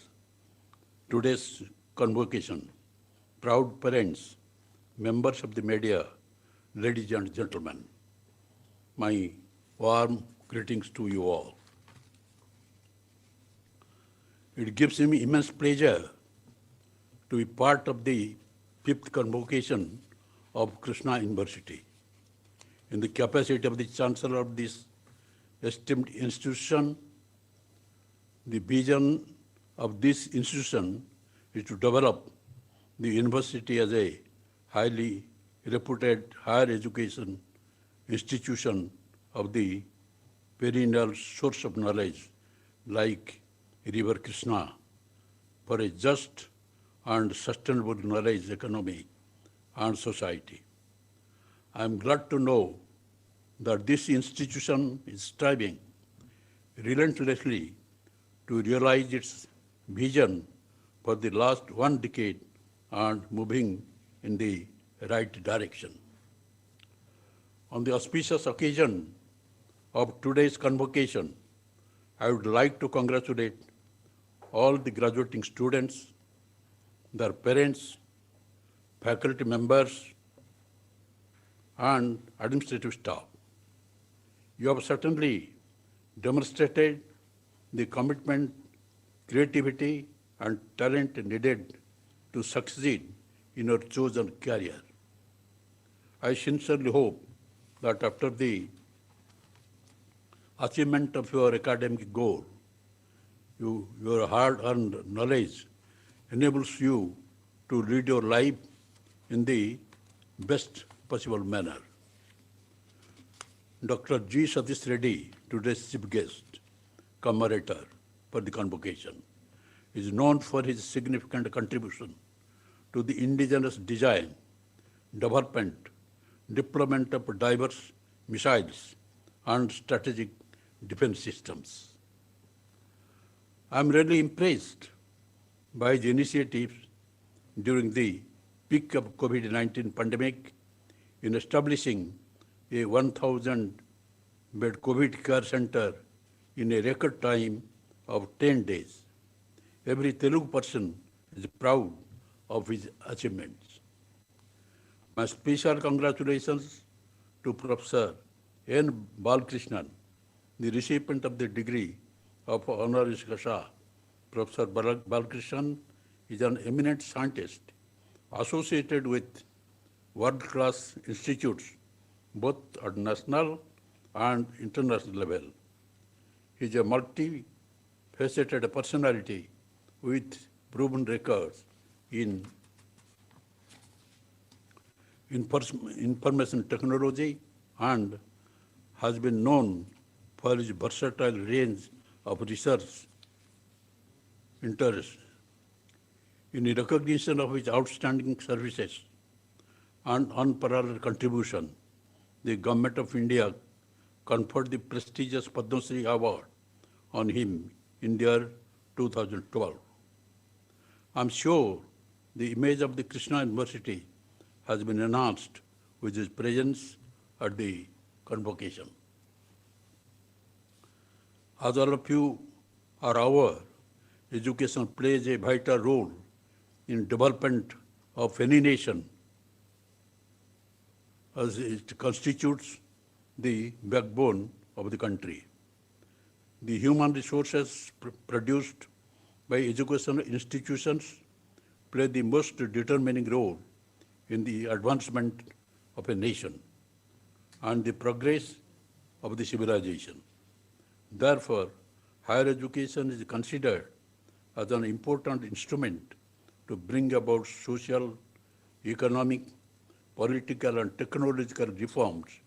today's convocation, proud parents, members of the media, ladies and gentlemen, my warm greetings to you all. It gives me immense pleasure to be part of the 5th convocation of Krishna University. In the capacity of the Chancellor of this esteemed institution, the vision of this institution is to develop the university as a highly reputed higher education institution of the perennial source of knowledge like River Krishna for a just and sustainable knowledge economy and society. I am glad to know that this institution is striving relentlessly to realize its vision for the last 1 decade and moving in the right direction. On the auspicious occasion of today's convocation, I would like to congratulate all the graduating students, their parents, faculty members, and administrative staff. You have certainly demonstrated the commitment, creativity, and talent needed to succeed in your chosen career. I sincerely hope that after the achievement of your academic goal, your hard-earned knowledge enables you to lead your life in the best possible manner. Dr. G. Satish Reddy, today's chief guest, commemorator for the convocation, is known for his significant contribution to the indigenous design, development, deployment of diverse missiles and strategic defense systems. I am really impressed by the initiatives during the peak of COVID-19 pandemic in establishing a 1,000-bed COVID care center in a record time of 10 days. Every Telugu person is proud of his achievements. My special congratulations to Professor N. Balakrishnan, the recipient of the degree of honoris causa. Professor Balakrishnan is an eminent scientist associated with world-class institutes, both at national and international level. He is a multi-faceted personality with proven records in information technology and has been known for his versatile range of research interests. In recognition of his outstanding services and unparalleled contribution, the Government of India conferred the prestigious Padma Shri Award on him in the year 2012. I'm sure the image of the Krishna University has been enhanced with his presence at the convocation. As all of you are aware, education plays a vital role in development of any nation, as it constitutes the backbone of the country. The human resources produced by educational institutions play the most determining role in the advancement of a nation and the progress of the civilization. Therefore, higher education is considered as an important instrument to bring about social, economic, political, and technological reforms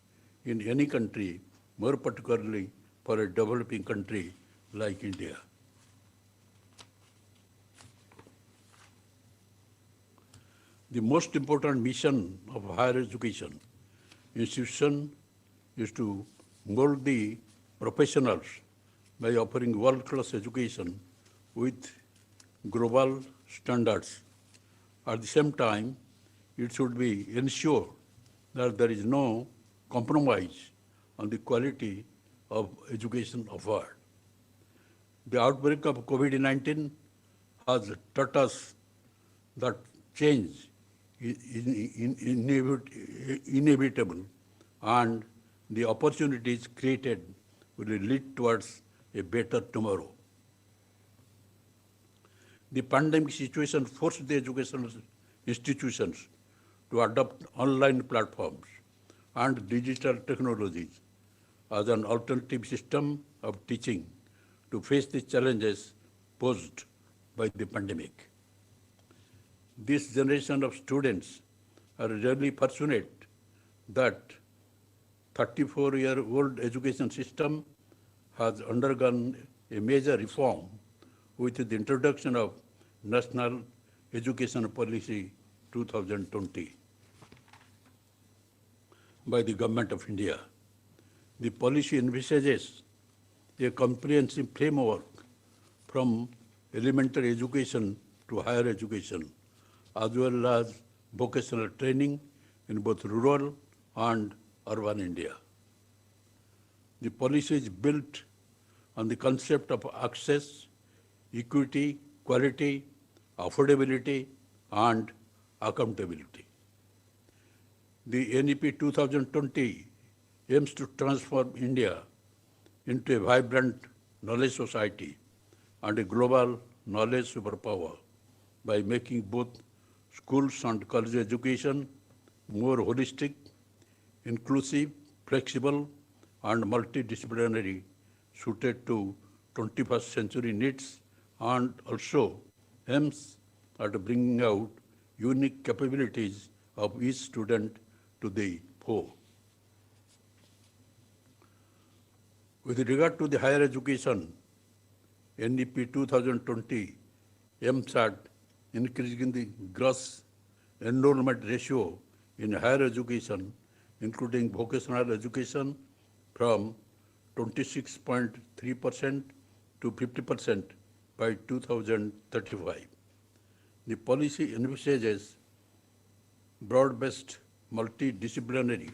in any country, more particularly for a developing country like India. The most important mission of higher education institution is to mold the professionals by offering world-class education with global standards. At the same time, it should be ensured that there is no compromise on the quality of education offered. The outbreak of COVID-19 has taught us that change is inevitable and the opportunities created will lead towards a better tomorrow. The pandemic situation forced the educational institutions to adopt online platforms and digital technologies as an alternative system of teaching to face the challenges posed by the pandemic. This generation of students are really fortunate that 34-year-old education system has undergone a major reform with the introduction of National Education Policy 2020 by the Government of India. The policy envisages a comprehensive framework from elementary education to higher education, as well as vocational training in both rural and urban India. The policy is built on the concept of access, equity, quality, affordability, and accountability. The NEP 2020 aims to transform India into a vibrant knowledge society and a global knowledge superpower by making both schools and college education more holistic, inclusive, flexible, and multidisciplinary, suited to 21st century needs, and also aims at bringing out unique capabilities of each student to the fore. With regard to the higher education, NEP 2020 aims at increasing the gross enrollment ratio in higher education, including vocational education, from 26.3% to 50% by 2035. The policy envisages broad-based, multidisciplinary,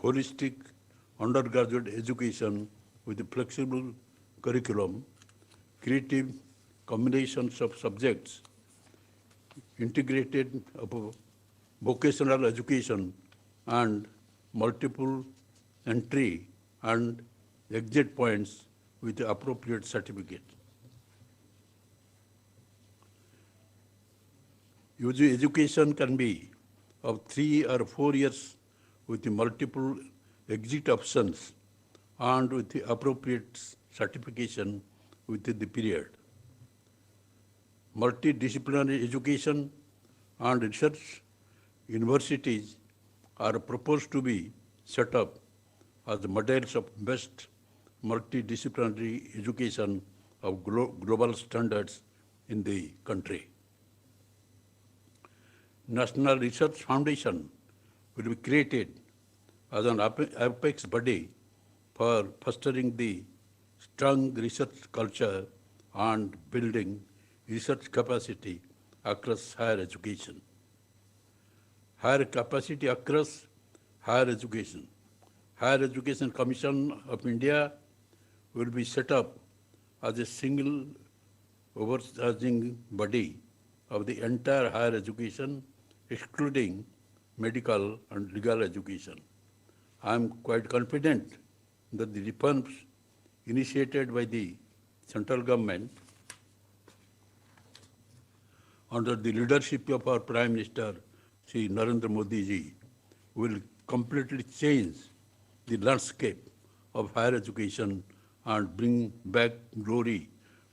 holistic undergraduate education with flexible curriculum, creative combinations of subjects, integrated vocational education, and multiple entry and exit points with the appropriate certificate. Education can be of 3 or 4 years with the multiple exit options and with the appropriate certification within the period. Multidisciplinary education and research universities are proposed to be set up as models of best multidisciplinary education of global standards in the country. National Research Foundation will be created as an apex body for fostering the strong research culture and building research capacity across higher education. Higher capacity across higher education. Higher Education Commission of India will be set up as a single overarching body of the entire higher education, excluding medical and legal education. I am quite confident that the reforms initiated by the central government under the leadership of our Prime Minister, Shri Narendra Modi ji, will completely change the landscape of higher education and bring back glory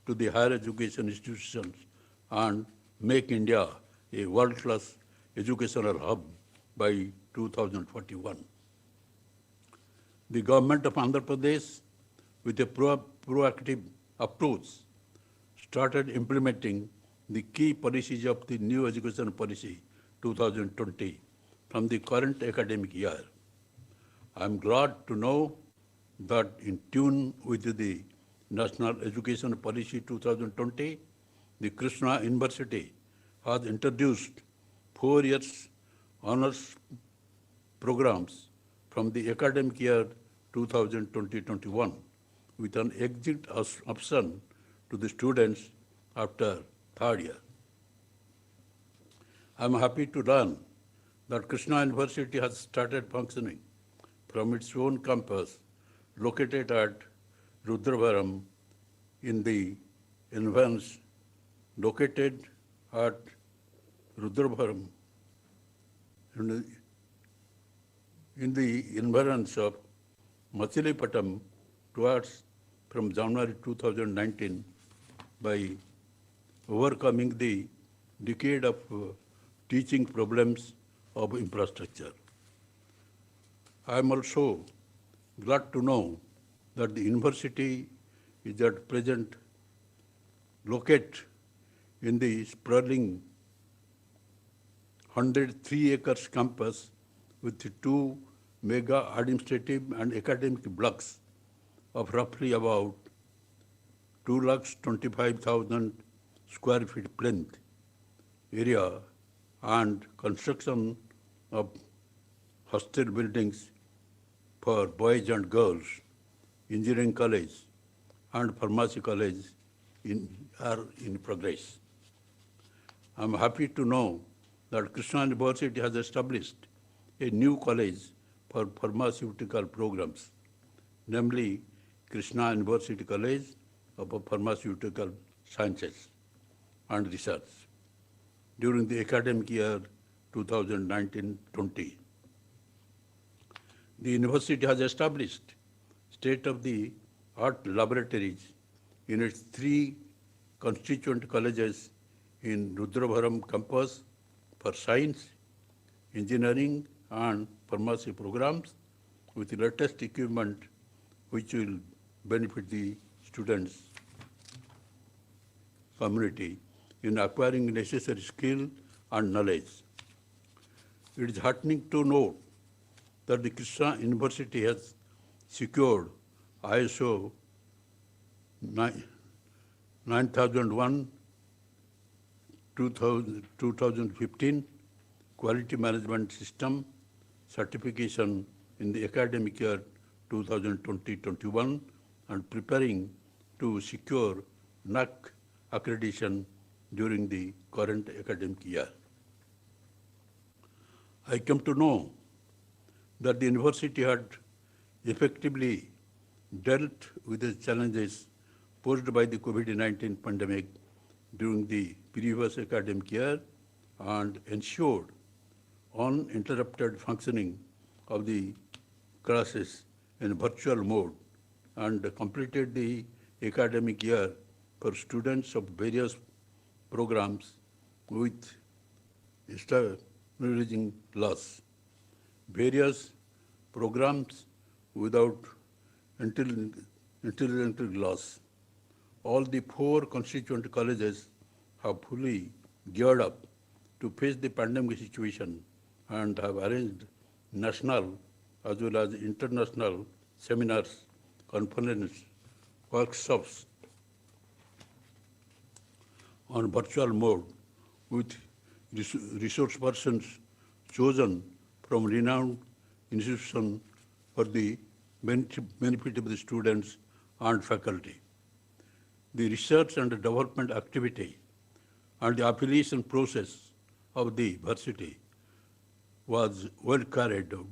to the higher education institutions and make India a world-class educational hub by 2041. The government of Andhra Pradesh, with a proactive approach, started implementing the key policies of the new education policy 2020 from the current academic year. I am glad to know that in tune with the National Education Policy 2020, the Krishna University has introduced 4 years honors programs from the academic year 2020-21 with an exit option to the students after 3rd year. I am happy to learn that Krishna University has started functioning from its own campus located at Rudravaram in the environs located at Rudravaram in the environs of Machilipatam towards from January 2019 by overcoming the decade of teaching problems of infrastructure. I am also glad to know that the university is at present located in the sprawling 103 acres campus with 2 mega administrative and academic blocks of roughly about 225,000 square feet plinth area and construction of hostel buildings for boys and girls, engineering college and pharmacy college are in progress. I am happy to know that Krishna University has established a new college for pharmaceutical programs, namely Krishna University College of Pharmaceutical Sciences and Research during the academic year 2019-20. The university has established state-of-the-art laboratories in its 3 constituent colleges in Rudravaram campus for science, engineering, and pharmacy programs with the latest equipment which will benefit the students' community in acquiring necessary skill and knowledge. It is heartening to note that the Krishna University has secured ISO 9001 2015 Quality Management System certification in the academic year 2020-21 and preparing to secure NAC accreditation during the current academic year. I come to know that the university had effectively dealt with the challenges posed by the COVID-19 pandemic during the previous academic year and ensured uninterrupted functioning of the classes in virtual mode and completed the academic year for students of various programs with stabilizing loss. Various programs without intellectual loss. All the 4 constituent colleges have fully geared up to face the pandemic situation and have arranged national as well as international seminars, conferences, workshops on virtual mode with resource persons chosen from renowned institutions for the benefit of the students and faculty. The research and development activity and the affiliation process of the university was well carried out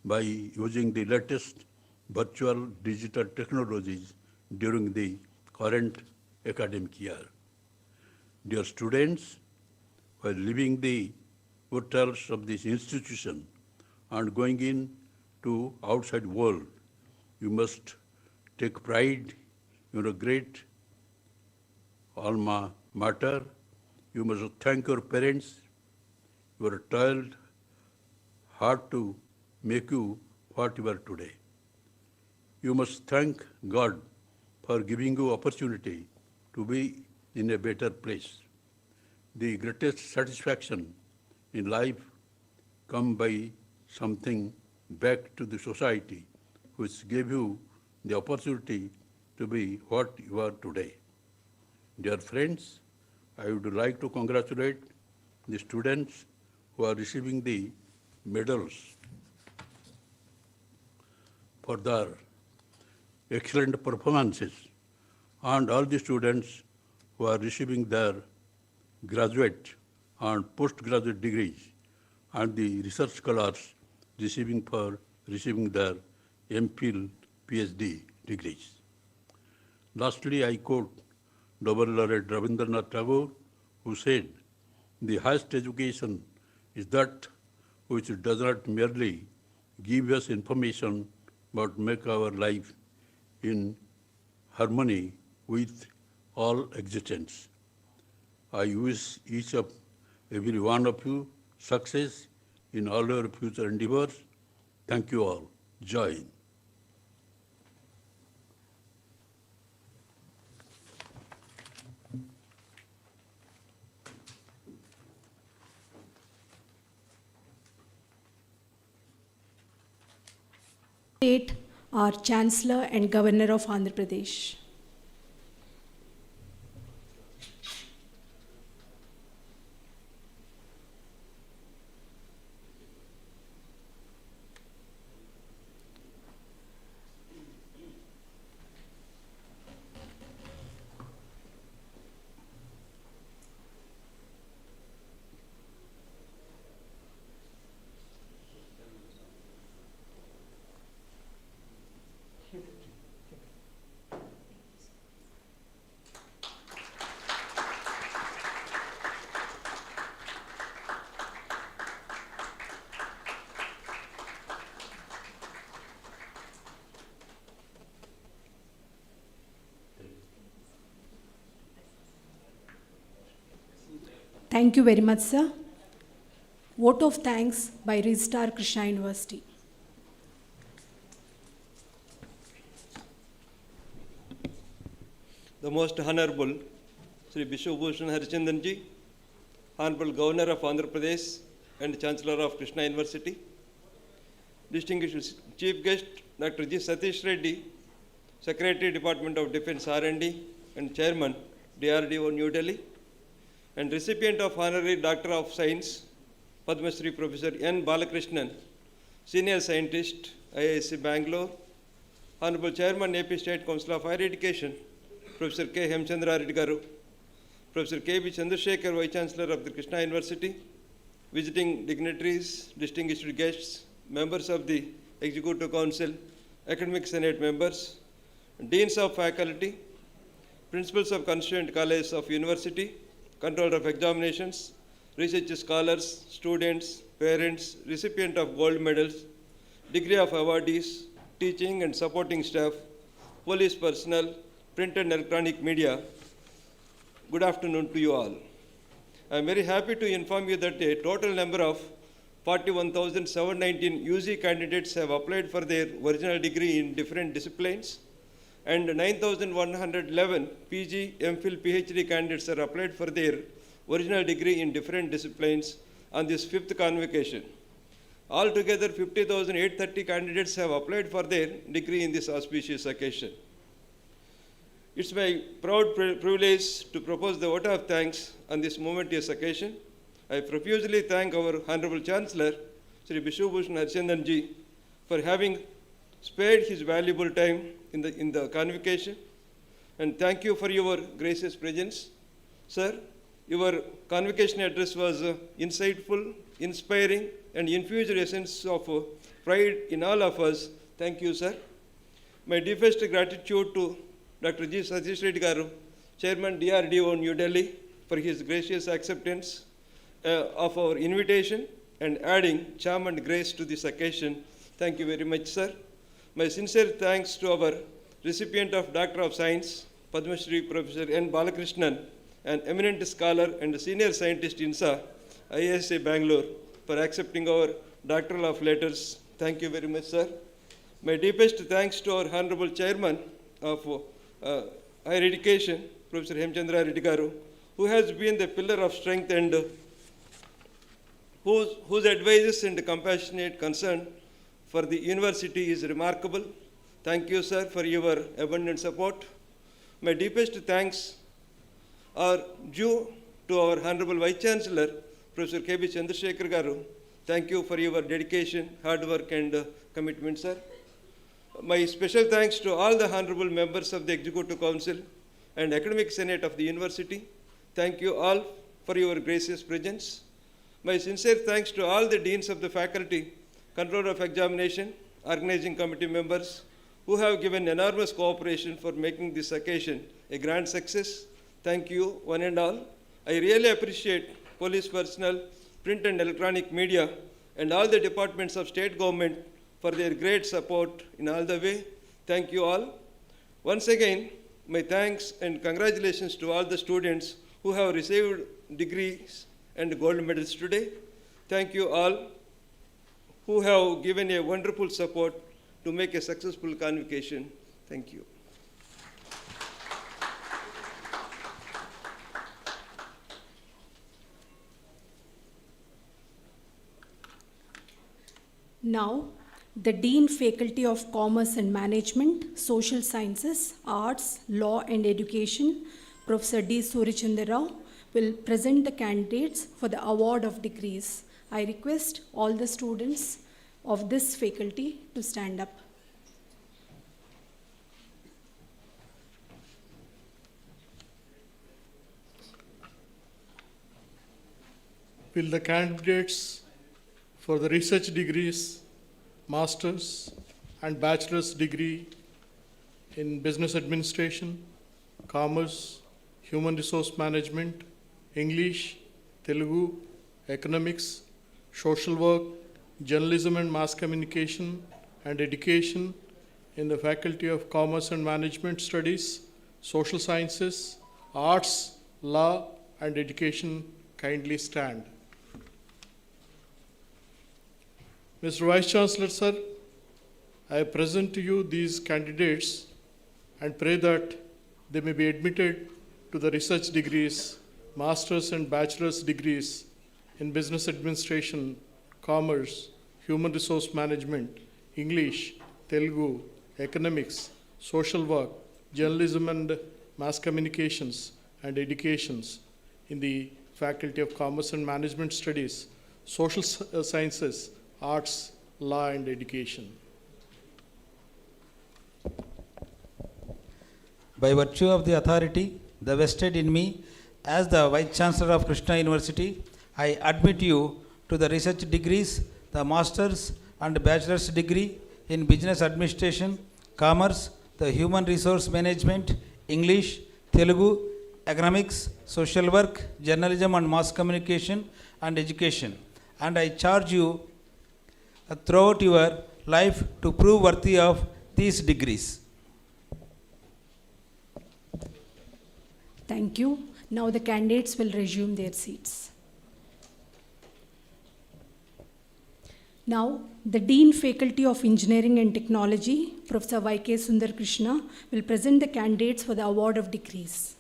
by using the latest virtual digital technologies during the current academic year. Dear students, while leaving the portals of this institution and going in to outside world, you must take pride in a great alma mater. You must thank your parents, your toiled hard to make you what you are today. You must thank God for giving you opportunity to be in a better place. The greatest satisfaction in life comes by something back to the society which gave you the opportunity to be what you are today. Dear friends, I would like to congratulate the students who are receiving the medals for their excellent performances and all the students who are receiving their graduate and postgraduate degrees and the research scholars receiving their MPhil, PhD degrees. Lastly, I quote Nobel laureate Rabindranath Tagore, who said, "The highest education is that which does not merely give us information but make our life in harmony with all existence." I wish every one of you success in all your future endeavors. Thank you all. Jai Hind. State, our Chancellor and Governor of Andhra Pradesh. Thank you very much, sir. Vote of thanks by Registrar Krishna University. The most honorable Sri Bishwabhushan Harichandanji, Honorable Governor of Andhra Pradesh and Chancellor of Krishna University, distinguished Chief Guest Dr. G. Satish Reddy, Secretary Department of Defense R&D and Chairman DRDO New Delhi, and recipient of Honorary Doctor of Science, Padma Shri Professor N. Balakrishnan, Senior Scientist, IISc Bangalore, Honorable Chairman, AP State Council of Higher Education, Professor K. Hemchandra Reddy Garu, Professor K.B. Chandrasekhar, Vice Chancellor of the Krishna University, visiting dignitaries, distinguished guests, members of the Executive Council, Academic Senate members, Deans of Faculty, Principals of Constituent Colleges of University, Controller of Examinations, Research Scholars, students, parents, recipient of gold medals, degree of awardees, teaching and supporting staff, police personnel, print and electronic media, good afternoon to you all. I am very happy to inform you that a total number of 41,719 UG candidates have applied for their original degree in different disciplines, and 9,111 PG, MPhil, PhD candidates are applied for their original degree in different disciplines on this 5th convocation. Altogether, 50,830 candidates have applied for their degree in this auspicious occasion. It's my proud privilege to propose the vote of thanks on this momentous occasion. I profusely thank our Honorable Chancellor, Sri Bishubhushan Harichandanji, for having spared his valuable time in the convocation. And thank you for your gracious presence. Sir, your convocation address was insightful, inspiring, and infused a sense of pride in all of us. Thank you, sir. My deepest gratitude to Dr. G. Satish Reddy Garu, Chairman DRDO New Delhi, for his gracious acceptance of our invitation and adding charm and grace to this occasion. Thank you very much, sir. My sincere thanks to our recipient of Doctor of Science, Padma Shri Professor N. Balakrishnan, an eminent scholar and senior scientist in INSA, IISc Bangalore, for accepting our Doctoral of Letters. Thank you very much, sir. My deepest thanks to our Honorable Chairman of Higher Education, Professor Hemchandra Reddy Garu, who has been the pillar of strength and whose advices and compassionate concern for the university is remarkable. Thank you, sir, for your abundant support. My deepest thanks are due to our Honorable Vice Chancellor, Professor K.B. Chandrasekhar Garu. Thank you for your dedication, hard work, and commitment, sir. My special thanks to all the honorable members of the Executive Council and Academic Senate of the University. Thank you all for your gracious presence. My sincere thanks to all the deans of the faculty, Controller of Examination, organizing committee members, who have given enormous cooperation for making this occasion a grand success. Thank you, one and all. I really appreciate police personnel, print and electronic media, and all the departments of state government for their great support in all the way. Thank you all. Once again, my thanks and congratulations to all the students who have received degrees and gold medals today. Thank you all who have given a wonderful support to make a successful convocation. Thank you. Now, the Dean Faculty of Commerce and Management, Social Sciences, Arts, Law and Education, Professor D. Surichandra Rao, will present the candidates for the award of degrees. I request all the students of this faculty to stand up. Will the candidates for the research degrees, master's and bachelor's degree in business administration, commerce, human resource management, English, Telugu, economics, social work, journalism and mass communication, and education in the Faculty of Commerce and Management Studies, Social Sciences, Arts, Law, and Education kindly stand. Mr. Vice Chancellor, sir, I present to you these candidates and pray that they may be admitted to the research degrees, master's and bachelor's degrees in business administration, commerce, human resource management, English, Telugu, economics, social work, journalism and mass communications, and educations in the Faculty of Commerce and Management Studies, Social Sciences, Arts, Law and Education. By virtue of the authority vested in me as the Vice Chancellor of Krishna University, I admit you to the research degrees, the Master's and Bachelor's degree in Business Administration, Commerce, the Human Resource Management, English, Telugu, Economics, Social Work, Journalism and Mass Communication and Education. And I charge you throughout your life to prove worthy of these degrees. Thank you. Now the candidates will resume their seats. Now, the Dean Faculty of Engineering and Technology, Professor Y.K. Sundar Krishna, will present the candidates for the award of degrees.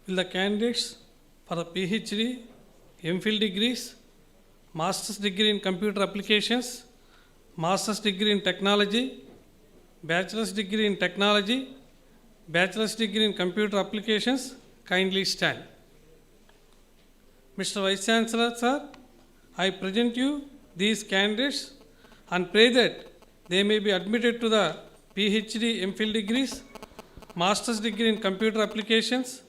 Will the candidates for the PhD, MPhil degrees, Master's degree in Computer Applications, Master's degree in Technology, Bachelor's degree in Technology, Bachelor's degree in Computer Applications, kindly stand. Mr. Vice Chancellor, sir, I present you these candidates and pray that they may be admitted to the PhD, MPhil degrees, Master's degree in Computer Applications,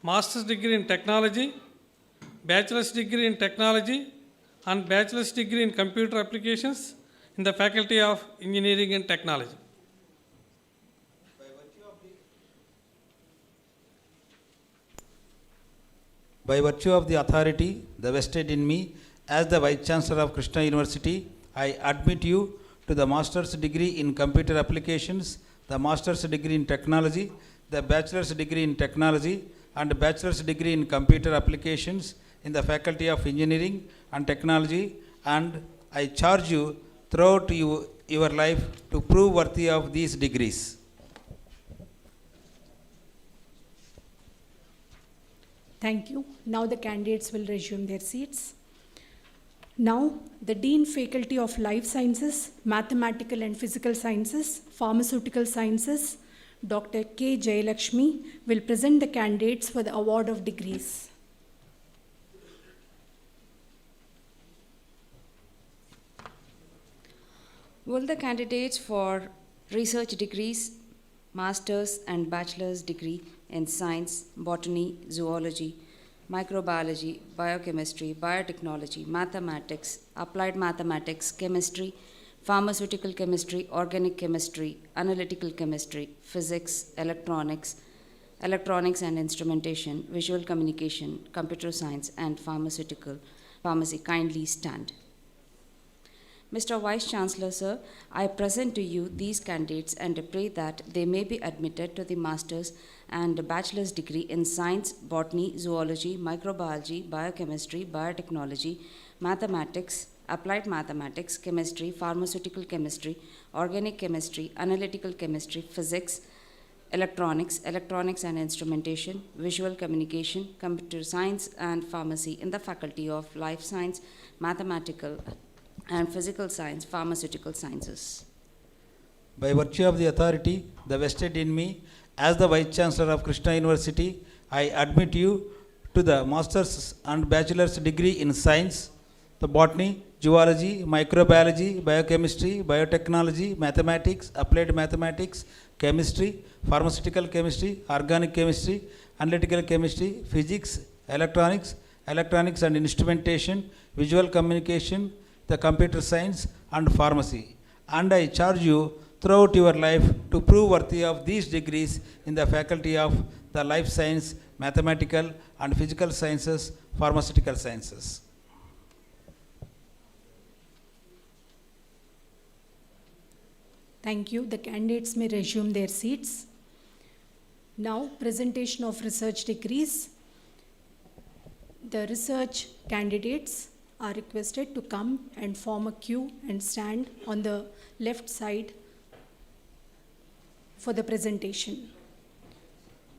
Master's degree in Technology, Bachelor's degree in Technology, and Bachelor's degree in Computer Applications in the Faculty of Engineering and Technology. By virtue of the authority vested in me as the Vice Chancellor of Krishna University, I admit you to the Master's degree in Computer Applications, the Master's degree in Technology, the Bachelor's degree in Technology, and Bachelor's degree in Computer Applications in the Faculty of Engineering and Technology, and I charge you throughout your life to prove worthy of these degrees. Thank you. Now the candidates will resume their seats. Now, the Dean Faculty of Life Sciences, Mathematical and Physical Sciences, Pharmaceutical Sciences, Dr. K. Jayalakshmi, will present the candidates for the award of degrees. Will the candidates for research degrees, master's and bachelor's degree in science, botany, zoology, microbiology, biochemistry, biotechnology, mathematics, applied mathematics, chemistry, pharmaceutical chemistry, organic chemistry, analytical chemistry, physics, electronics and instrumentation, visual communication, computer science, and pharmacy kindly stand. Mr. Vice Chancellor, sir, I present to you these candidates and pray that they may be admitted to the master's and bachelor's degree in science, botany, zoology, microbiology, biochemistry, biotechnology, mathematics, applied mathematics, chemistry, pharmaceutical chemistry, organic chemistry, analytical chemistry, physics, electronics and instrumentation, visual communication, computer science, and pharmacy in the Faculty of Life Science, Mathematical and Physical Science, Pharmaceutical Sciences. By virtue of the authority vested in me as the Vice Chancellor of Krishna University, I admit you to the Master's and Bachelor's degree in Science, the Botany, Zoology, Microbiology, Biochemistry, Biotechnology, Mathematics, Applied Mathematics, Chemistry, Pharmaceutical Chemistry, Organic Chemistry, Analytical Chemistry, Physics, Electronics and Instrumentation, Visual Communication, the Computer Science, and Pharmacy. And I charge you throughout your life to prove worthy of these degrees in the Faculty of the Life Science, Mathematical and Physical Sciences, Pharmaceutical Sciences. Thank you. The candidates may resume their seats. Now, presentation of research degrees. The research candidates are requested to come and form a queue and stand on the left side for the presentation.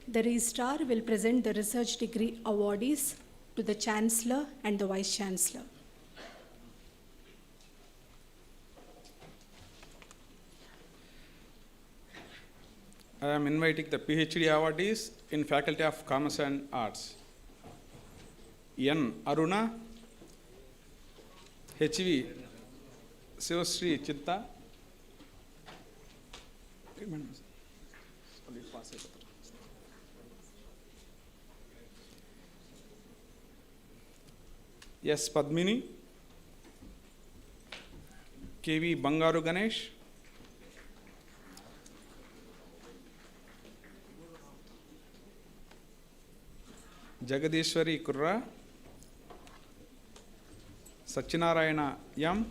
The registrar will present the research degree awardees to the Chancellor and the Vice Chancellor. I am inviting the PhD awardees in Faculty of Commerce and Arts. N. Aruna, HV Sivasri Chitta. S. Padmini. KV Bangaru Ganesh. Jagadishwari Kurra. Satyanarayana Yam.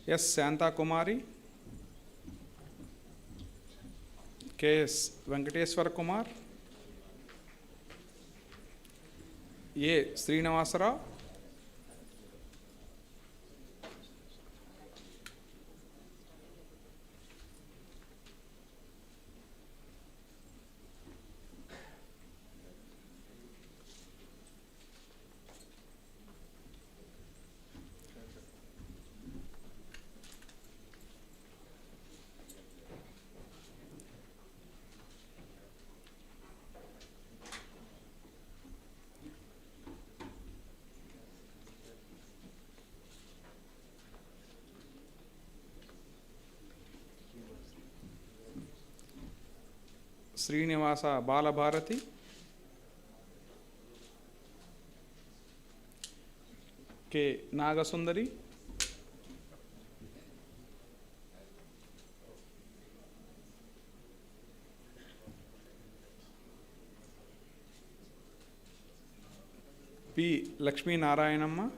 S. Santa Kumari. K.S. Venkateswar Kumar. A. Srinivasarao. Srinivasa Balabharati. K. Nagasundari. P. Lakshmi Narayanamma.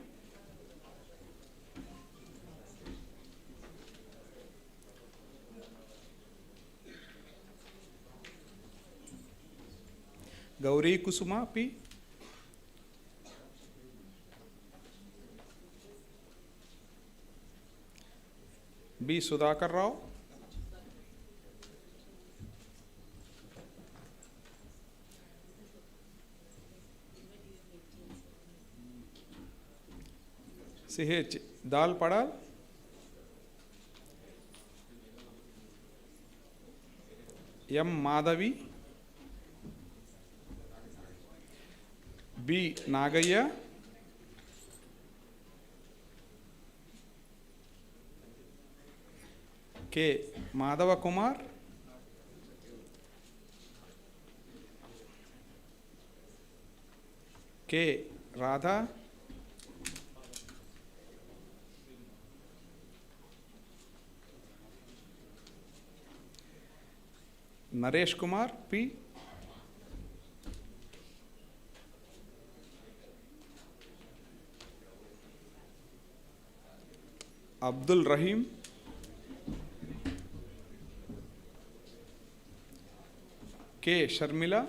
Gauri Kusuma P. B. Sudhakar Rao. CH Dal Padal. M. Madhavi. B. Nagaya. K. Madhava Kumar. K. Radha. Naresh Kumar P. Abdul Rahim. K. Sharmila.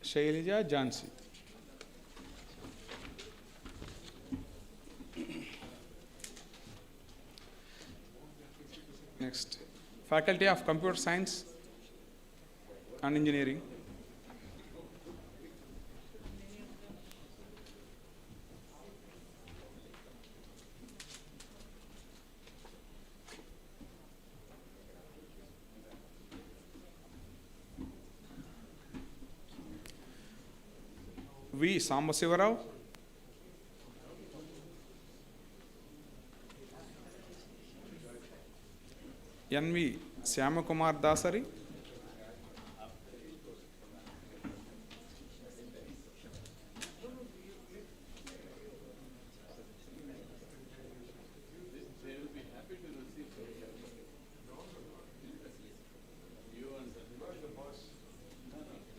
Shailija Jansi. Next, Faculty of Computer Science and Engineering. V. Sambasivarao. N.V. Syamakumar Dasari.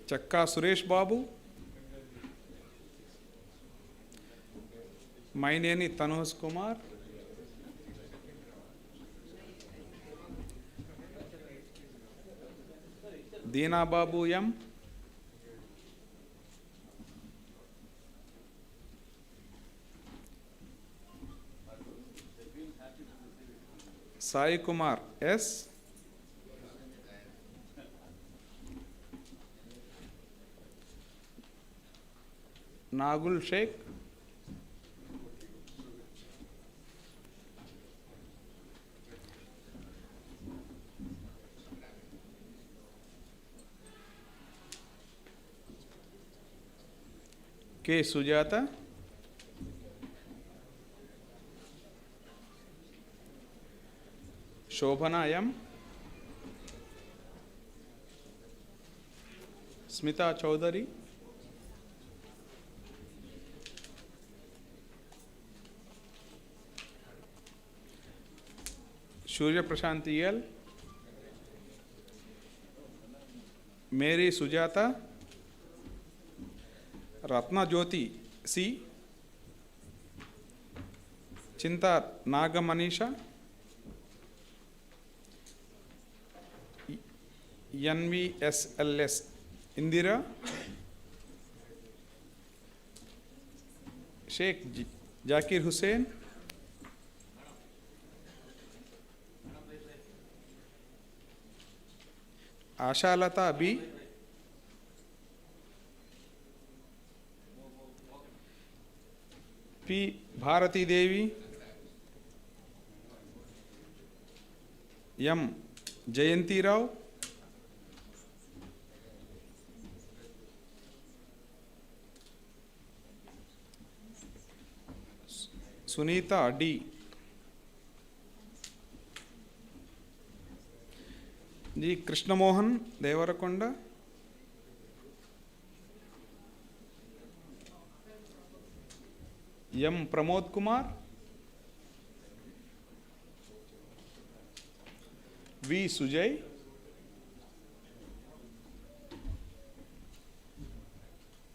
Chakka Suresh Babu. Maineni Tanuj Kumar. Deena Babu M. Sai Kumar S. Nagul Sheikh. K. Sujata, Shobhana M, Smita Chaudhary, Surya Prashanti L, Mary Sujata, Ratna Jyoti C, Chinta Naga Manisha, NVSLS Indira, Sheikh Zakir Hussain, Ashalata B, P. Bharati Devi, M. Jayanti Rao, Sunita D, G. Krishnamohan Devarakonda, M. Pramod Kumar, V. Sujay,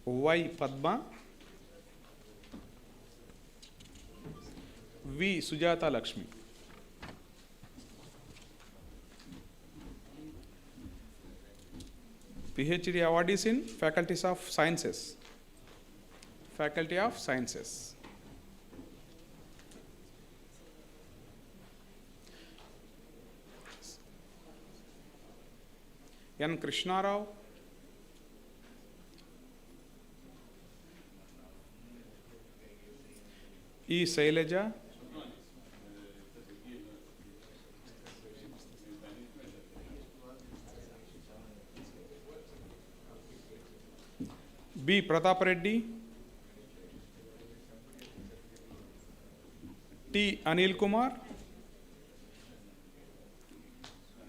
Y. Padma, V. Sujata Lakshmi. PhD awardees in Faculties of Sciences. Faculty of Sciences. N. Krishna Rao, E. Sailaja, B. Pratap Reddy, T. Anil Kumar,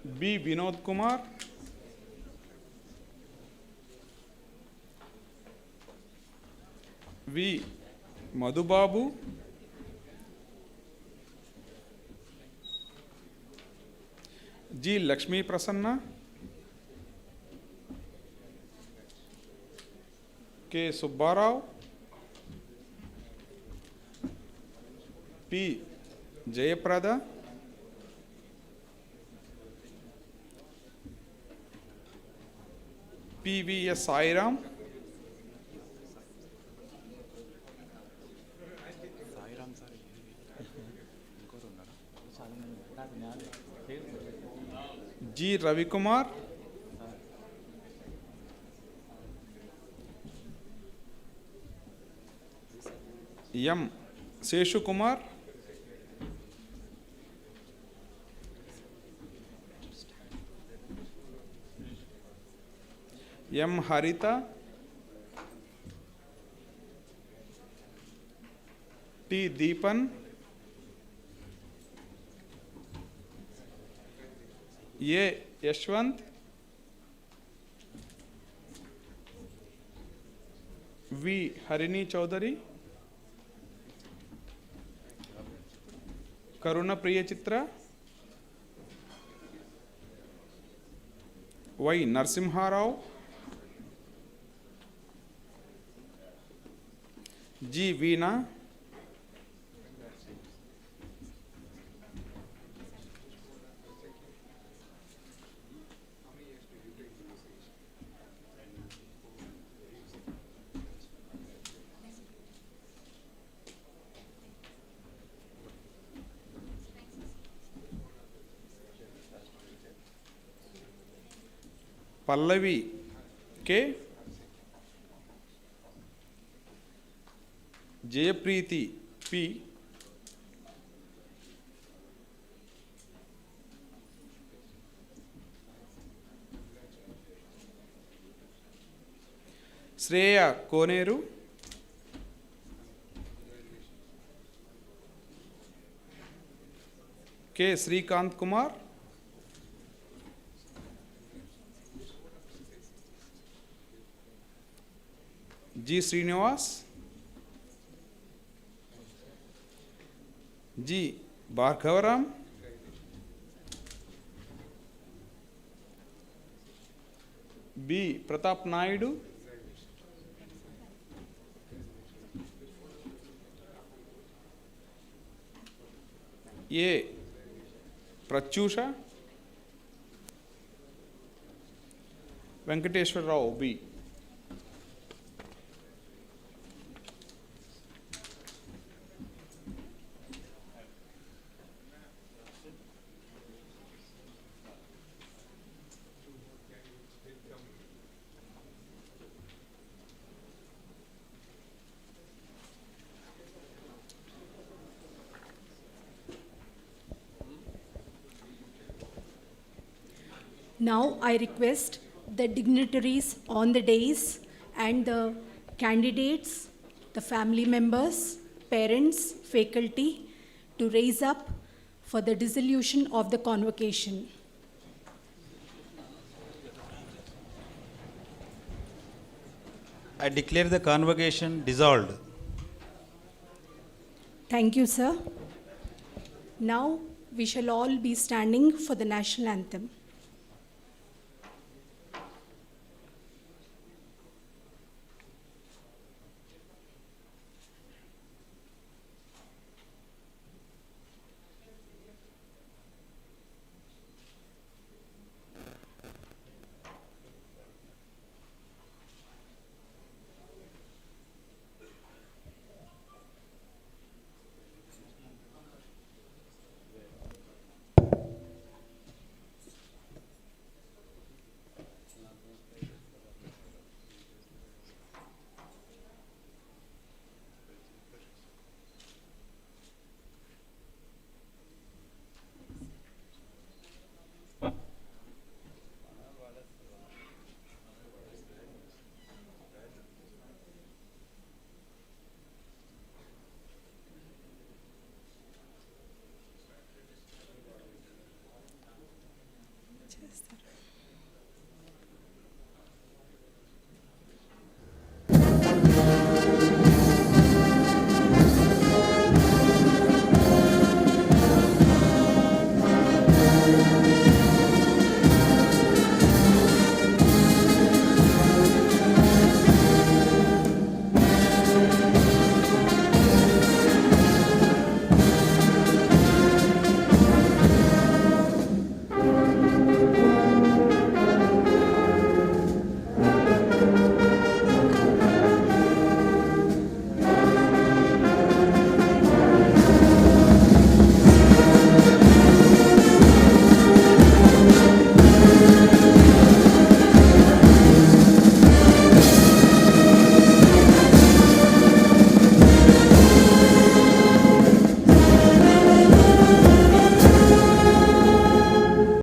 B. Vinod Kumar, V. Madhubabu, G. Lakshmi Prasanna, K. Subbarao, P. Jayaprada, P.V.S. Sairam, G. Ravikumar, M. Seshu Kumar, M. Harita, T. Deepan, A. Yashwant, V. Harini Chaudhary, Karuna Priya Chitra, Y. Narsimha Rao, G. Veena, Pallavi K, Jayapreeti P, Shreya Koneru, K. Srikant Kumar, G. Srinivas, G. Bhargavaram, B. Pratap Naidu, A. Pratyusha, Venkateshwar Rao, B. Now I request the dignitaries on the dais and the candidates, the family members, parents, faculty to raise up for the dissolution of the convocation. I declare the convocation dissolved. Thank you, sir. Now we shall all be standing for the national anthem.